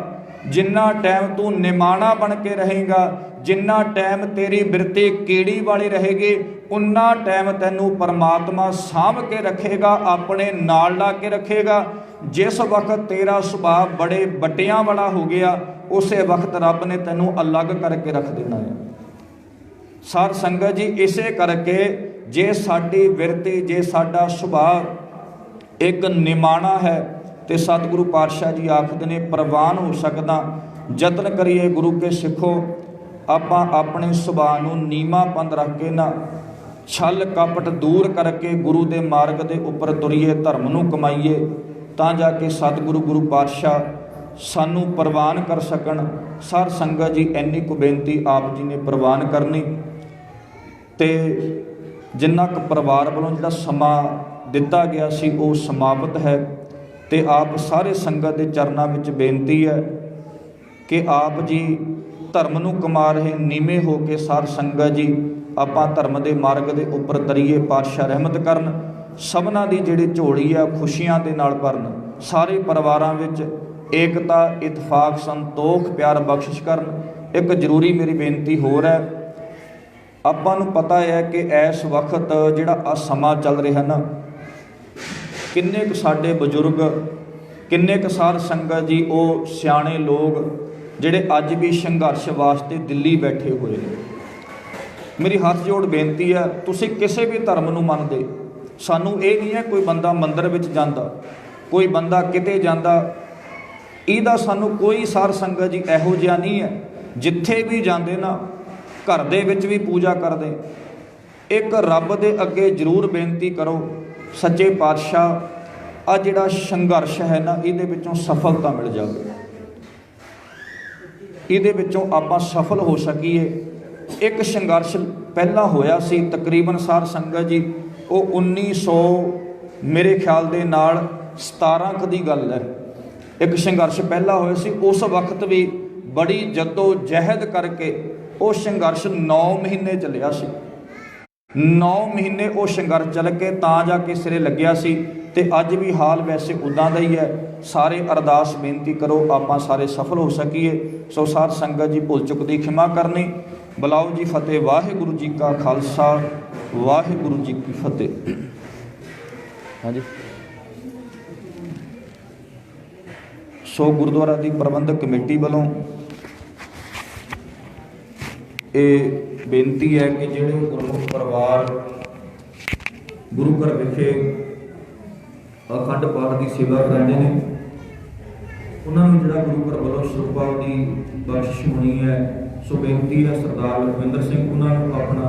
ਜਿੰਨਾ ਟਾਈਮ ਤੂੰ ਨਿਮਾਣਾ ਬਣ ਕੇ ਰਹੇਗਾ, ਜਿੰਨਾ ਟਾਈਮ ਤੇਰੀ ਬਿਰਤੀ ਕੀੜੀ ਵਾਲੀ ਰਹੇਗੀ, ਉਨਾ ਟਾਈਮ ਤੈਨੂੰ ਪਰਮਾਤਮਾ ਸਾਂਭ ਕੇ ਰੱਖੇਗਾ, ਆਪਣੇ ਨਾਲ ਲਾ ਕੇ ਰੱਖੇਗਾ। ਜਿਸ ਵਕਤ ਤੇਰਾ ਸੁਭਾਅ ਬੜੇ ਵੱਡਿਆਂ ਵਾਲਾ ਹੋ ਗਿਆ, ਉਸੇ ਵਕਤ ਰੱਬ ਨੇ ਤੈਨੂੰ ਅਲੱਗ ਕਰਕੇ ਰੱਖ ਦੇਣਾ ਹੈ। ਸਾਧ ਸੰਗਤ ਜੀ, ਇਸੇ ਕਰਕੇ ਜੇ ਸਾਡੀ ਬਿਰਤੀ, ਜੇ ਸਾਡਾ ਸੁਭਾਅ ਇੱਕ ਨਿਮਾਣਾ ਹੈ ਤੇ ਸਤਿਗੁਰੂ ਪਾਤਸ਼ਾਹ ਜੀ ਆਖਦੇ ਨੇ ਪ੍ਰਵਾਨ ਹੋ ਸਕਦਾ। ਯਤਨ ਕਰੀਏ ਗੁਰੂ ਕੇ ਸਿੱਖੋ, ਆਪਾਂ ਆਪਣੇ ਸੁਭਾਅ ਨੂੰ ਨੀਵਾਂਪਨ ਰੱਖ ਕੇ ਨਾ, ਛਲ ਕਪਟ ਦੂਰ ਕਰਕੇ ਗੁਰੂ ਦੇ ਮਾਰਗ ਦੇ ਉੱਪਰ ਤੁਰੀਏ, ਧਰਮ ਨੂੰ ਕਮਾਈਏ, ਤਾਂ ਜਾ ਕੇ ਸਤਿਗੁਰੂ ਗੁਰੂ ਪਾਤਸ਼ਾਹ ਸਾਨੂੰ ਪ੍ਰਵਾਨ ਕਰ ਸਕਣ। ਸਾਧ ਸੰਗਤ ਜੀ, ਇੰਨੀ ਕੁ ਬੇਨਤੀ ਆਪ ਜੀ ਨੇ ਪ੍ਰਵਾਨ ਕਰਨੀ। ਤੇ ਜਿੰਨਾ ਕੁ ਪਰਿਵਾਰ ਵੱਲੋਂ ਜਿਹੜਾ ਸਮਾਂ ਦਿੱਤਾ ਗਿਆ ਸੀ ਉਹ ਸਮਾਪਤ ਹੈ। ਤੇ ਆਪ ਸਾਰੇ ਸੰਗਤ ਦੇ ਚਰਨਾਂ ਵਿੱਚ ਬੇਨਤੀ ਹੈ ਕਿ ਆਪ ਜੀ ਧਰਮ ਨੂੰ ਕਮਾ ਰਹੇ ਨੀਵੇਂ ਹੋ ਕੇ ਸਾਧ ਸੰਗਤ ਜੀ ਆਪਾਂ ਧਰਮ ਦੇ ਮਾਰਗ ਦੇ ਉੱਪਰ ਤਰੀਏ। ਪਾਤਸ਼ਾਹ ਰਹਿਮਤ ਕਰਨ, ਸਭਨਾਂ ਦੀ ਜਿਹੜੀ ਝੋਲੀ ਹੈ ਖੁਸ਼ੀਆਂ ਦੇ ਨਾਲ ਭਰਨ, ਸਾਰੇ ਪਰਿਵਾਰਾਂ ਵਿੱਚ ਏਕਤਾ, ਇਤਫਾਕ, ਸੰਤੋਖ, ਪਿਆਰ ਬਖਸ਼ਿਸ਼ ਕਰਨ। ਇੱਕ ਜ਼ਰੂਰੀ ਮੇਰੀ ਬੇਨਤੀ ਹੋਰ ਹੈ, ਆਪਾਂ ਨੂੰ ਪਤਾ ਹੈ ਕਿ ਇਸ ਵਕਤ ਜਿਹੜਾ ਆ ਸਮਾਂ ਚੱਲ ਰਿਹਾ ਨਾ, ਕਿੰਨੇ ਕੁ ਸਾਡੇ ਬਜ਼ੁਰਗ, ਕਿੰਨੇ ਕੁ ਸਾਧ ਸੰਗਤ ਜੀ ਉਹ ਸਿਆਣੇ ਲੋਕ ਜਿਹੜੇ ਅੱਜ ਵੀ ਸੰਘਰਸ਼ ਵਾਸਤੇ ਦਿੱਲੀ ਬੈਠੇ ਹੋਏ ਨੇ। ਮੇਰੀ ਹੱਥ ਜੋੜ ਬੇਨਤੀ ਹੈ, ਤੁਸੀਂ ਕਿਸੇ ਵੀ ਧਰਮ ਨੂੰ ਮੰਨਦੇ, ਸਾਨੂੰ ਇਹ ਨਹੀਂ ਹੈ ਕੋਈ ਬੰਦਾ ਮੰਦਿਰ ਵਿੱਚ ਜਾਂਦਾ, ਕੋਈ ਬੰਦਾ ਕਿਤੇ ਜਾਂਦਾ, ਇਹਦਾ ਸਾਨੂੰ ਕੋਈ ਸਾਧ ਸੰਗਤ ਜੀ ਇਹੋ ਜਿਹਾ ਨਹੀਂ ਹੈ। ਜਿੱਥੇ ਵੀ ਜਾਂਦੇ ਨਾ, ਘਰ ਦੇ ਵਿੱਚ ਵੀ ਪੂਜਾ ਕਰਦੇ, ਇੱਕ ਰੱਬ ਦੇ ਅੱਗੇ ਜ਼ਰੂਰ ਬੇਨਤੀ ਕਰੋ, ਸੱਚੇ ਪਾਤਸ਼ਾਹ ਆ ਜਿਹੜਾ ਸੰਘਰਸ਼ ਹੈ ਨਾ, ਇਹਦੇ ਵਿੱਚੋਂ ਸਫਲਤਾ ਮਿਲ ਜਾਵੇ, ਇਹਦੇ ਵਿੱਚੋਂ ਆਪਾਂ ਸਫਲ ਹੋ ਸਕੀਏ। ਇੱਕ ਸੰਘਰਸ਼ ਪਹਿਲਾਂ ਹੋਇਆ ਸੀ ਤਕਰੀਬਨ ਸਾਧ ਸੰਗਤ ਜੀ, ਉਹ 1900 ਮੇਰੇ ਖਿਆਲ ਦੇ ਨਾਲ 17 ਦੀ ਗੱਲ ਹੈ। ਇੱਕ ਸੰਘਰਸ਼ ਪਹਿਲਾਂ ਹੋਇਆ ਸੀ, ਉਸ ਵਕਤ ਵੀ ਬੜੀ ਜੱਦੋ ਜਹਿਦ ਕਰਕੇ ਉਹ ਸੰਘਰਸ਼ 9 ਮਹੀਨੇ ਚੱਲਿਆ ਸੀ। 9 ਮਹੀਨੇ ਉਹ ਸੰਘਰਸ਼ ਚੱਲ ਕੇ ਤਾਂ ਜਾ ਕੇ ਸਿਰੇ ਲੱਗਿਆ ਸੀ। ਤੇ ਅੱਜ ਵੀ ਹਾਲ ਵੈਸੇ ਉੱਦਾਂ ਦਾ ਹੀ ਹੈ। ਸਾਰੇ ਅਰਦਾਸ ਬੇਨਤੀ ਕਰੋ ਆਪਾਂ ਸਾਰੇ ਸਫਲ ਹੋ ਸਕੀਏ। ਸੋ ਸਾਧ ਸੰਗਤ ਜੀ ਭੁੱਲ ਚੁੱਕ ਦੀ ਖਿਮਾ ਕਰਨੀ। ਬੁਲਾਓ ਜੀ ਫਤਿਹ। ਵਾਹਿਗੁਰੂ ਜੀ ਕਾ ਖਾਲਸਾ, ਵਾਹਿਗੁਰੂ ਜੀ ਕੀ ਫਤਿਹ। ਹਾਂਜੀ, ਸੋ ਗੁਰਦੁਆਰਾ ਦੀ ਪ੍ਰਬੰਧਕ ਕਮੇਟੀ ਵੱਲੋਂ ਇਹ ਬੇਨਤੀ ਹੈ ਕਿ ਜਿਹੜੇ ਗੁਰਮੁਖ ਪਰਿਵਾਰ ਗੁਰੂ ਘਰ ਵਿਖੇ ਅਖੰਡ ਪਾਠ ਦੀ ਸੇਵਾ ਕਰਾਉਂਦੇ ਨੇ, ਉਹਨਾਂ ਨੂੰ ਜਿਹੜਾ ਗੁਰੂ ਘਰ ਵੱਲੋਂ ਸਰੂਪਾਂ ਦੀ ਬਖਸ਼ਿਸ਼ ਹੋਣੀ ਹੈ। ਸੋ ਬੇਨਤੀ ਹੈ ਸਰਦਾਰ ਲਖਵਿੰਦਰ ਸਿੰਘ ਉਹਨਾਂ ਨੂੰ ਆਪਣਾ